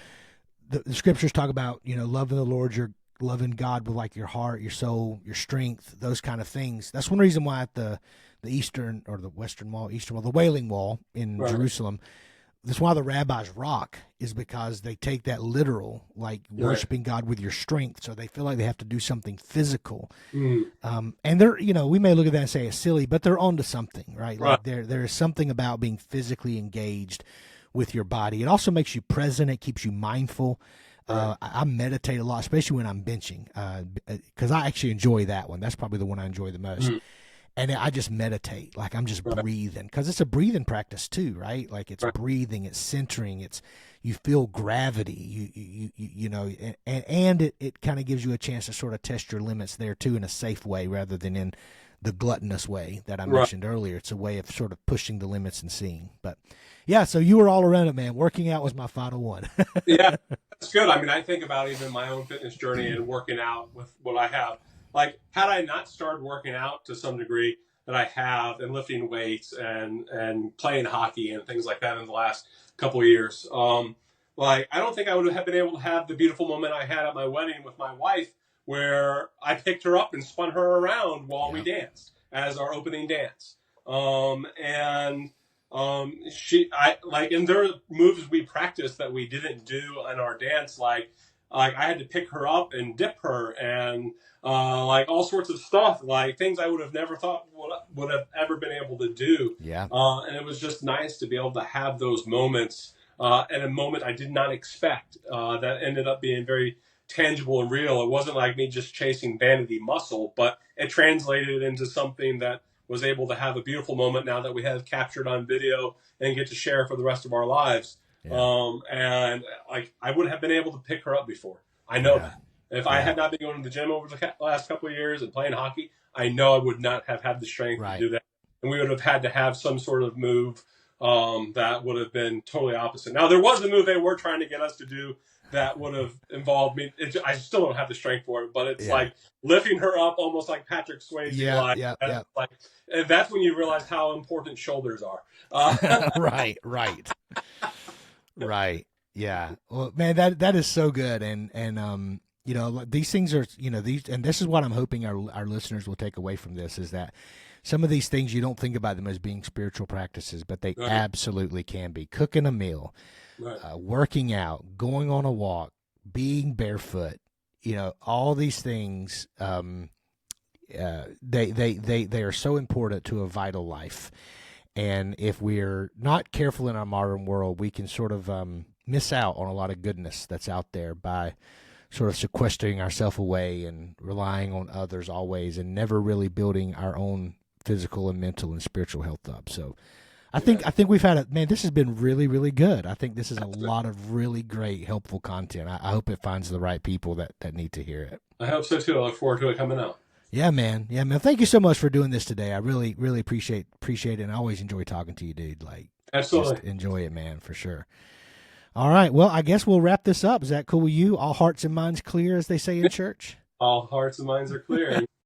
scriptures talk about, you know, loving the Lord, you're loving God with like your heart, your soul, your strength, those kind of things. That's one reason why at the eastern or the western wall, the Wailing Wall in Jerusalem, that's why the rabbis rock, is because they take that literal, like worshiping God with your strength. So they feel like they have to do something physical. And they're, you know, we may look at that and say it's silly, but they're onto something, right? Like there is something about being physically engaged with your body. It also makes you present. It keeps you mindful. I meditate a lot, especially when I'm benching, because I actually enjoy that one. That's probably the one I enjoy the most. And I just meditate, like I'm just breathing, because it's a breathing practice too, right? Like, it's breathing, it's centering, it's, you feel gravity, you know, and it kind of gives you a chance to sort of test your limits there too, in a safe way rather than in the gluttonous way that I mentioned earlier. It's a way of sort of pushing the limits and seeing. But yeah, so you were all around it, man. Working out was my final one. Yeah, that's good. I mean, I think about even my own fitness journey and working out with what I have. Like, had I not started working out to some degree that I have, and lifting weights and playing hockey and things like that in the last couple of years, like, I don't think I would have been able to have the beautiful moment I had at my wedding with my wife, where I picked her up and spun her around while we danced as our opening dance. And there are moves we practiced that we didn't do in our dance. Like I had to pick her up and dip her, and like all sorts of stuff, like things I would have never thought would have ever been able to do. Yeah. And it was just nice to be able to have those moments, and a moment I did not expect, that ended up being very tangible and real. It wasn't like me just chasing vanity muscle, but it translated into something that was able to have a beautiful moment now that we have captured on video and get to share for the rest of our lives. Yeah. And like I wouldn't have been able to pick her up before. I know that. If I had not been going to the gym over the last couple of years and playing hockey, I know I would not have had the strength to do that. And we would have had to have some sort of move that would have been totally opposite. Now, there was a move they were trying to get us to do that would have involved me. I still don't have the strength for it, but it's like lifting her up almost like Patrick Swayze. Like, and that's when you realize how important shoulders are. Right. Yeah. Well, man, that is so good. And you know, these things are, you know, and this is what I'm hoping our listeners will take away from this, is that some of these things, you don't think about them as being spiritual practices, but they absolutely can be. Cooking a meal, working out, going on a walk, being barefoot, you know, all these things, they are so important to a vital life. And if we're not careful in our modern world, we can sort of miss out on a lot of goodness that's out there by sort of sequestering ourselves away and relying on others always, and never really building our own physical and mental and spiritual health up. So I think we've had this has been really, really good. I think this is a lot of really great, helpful content. I hope it finds the right people that need to hear it. I hope so too. I look forward to it coming out. Yeah, man. Thank you so much for doing this today. I really, really appreciate it. And I always enjoy talking to you, dude. Like, absolutely. Just enjoy it, man, for sure. All right. Well, I guess we'll wrap this up. Is that cool with you? All hearts and minds clear, as they say in church? All hearts and minds are clear.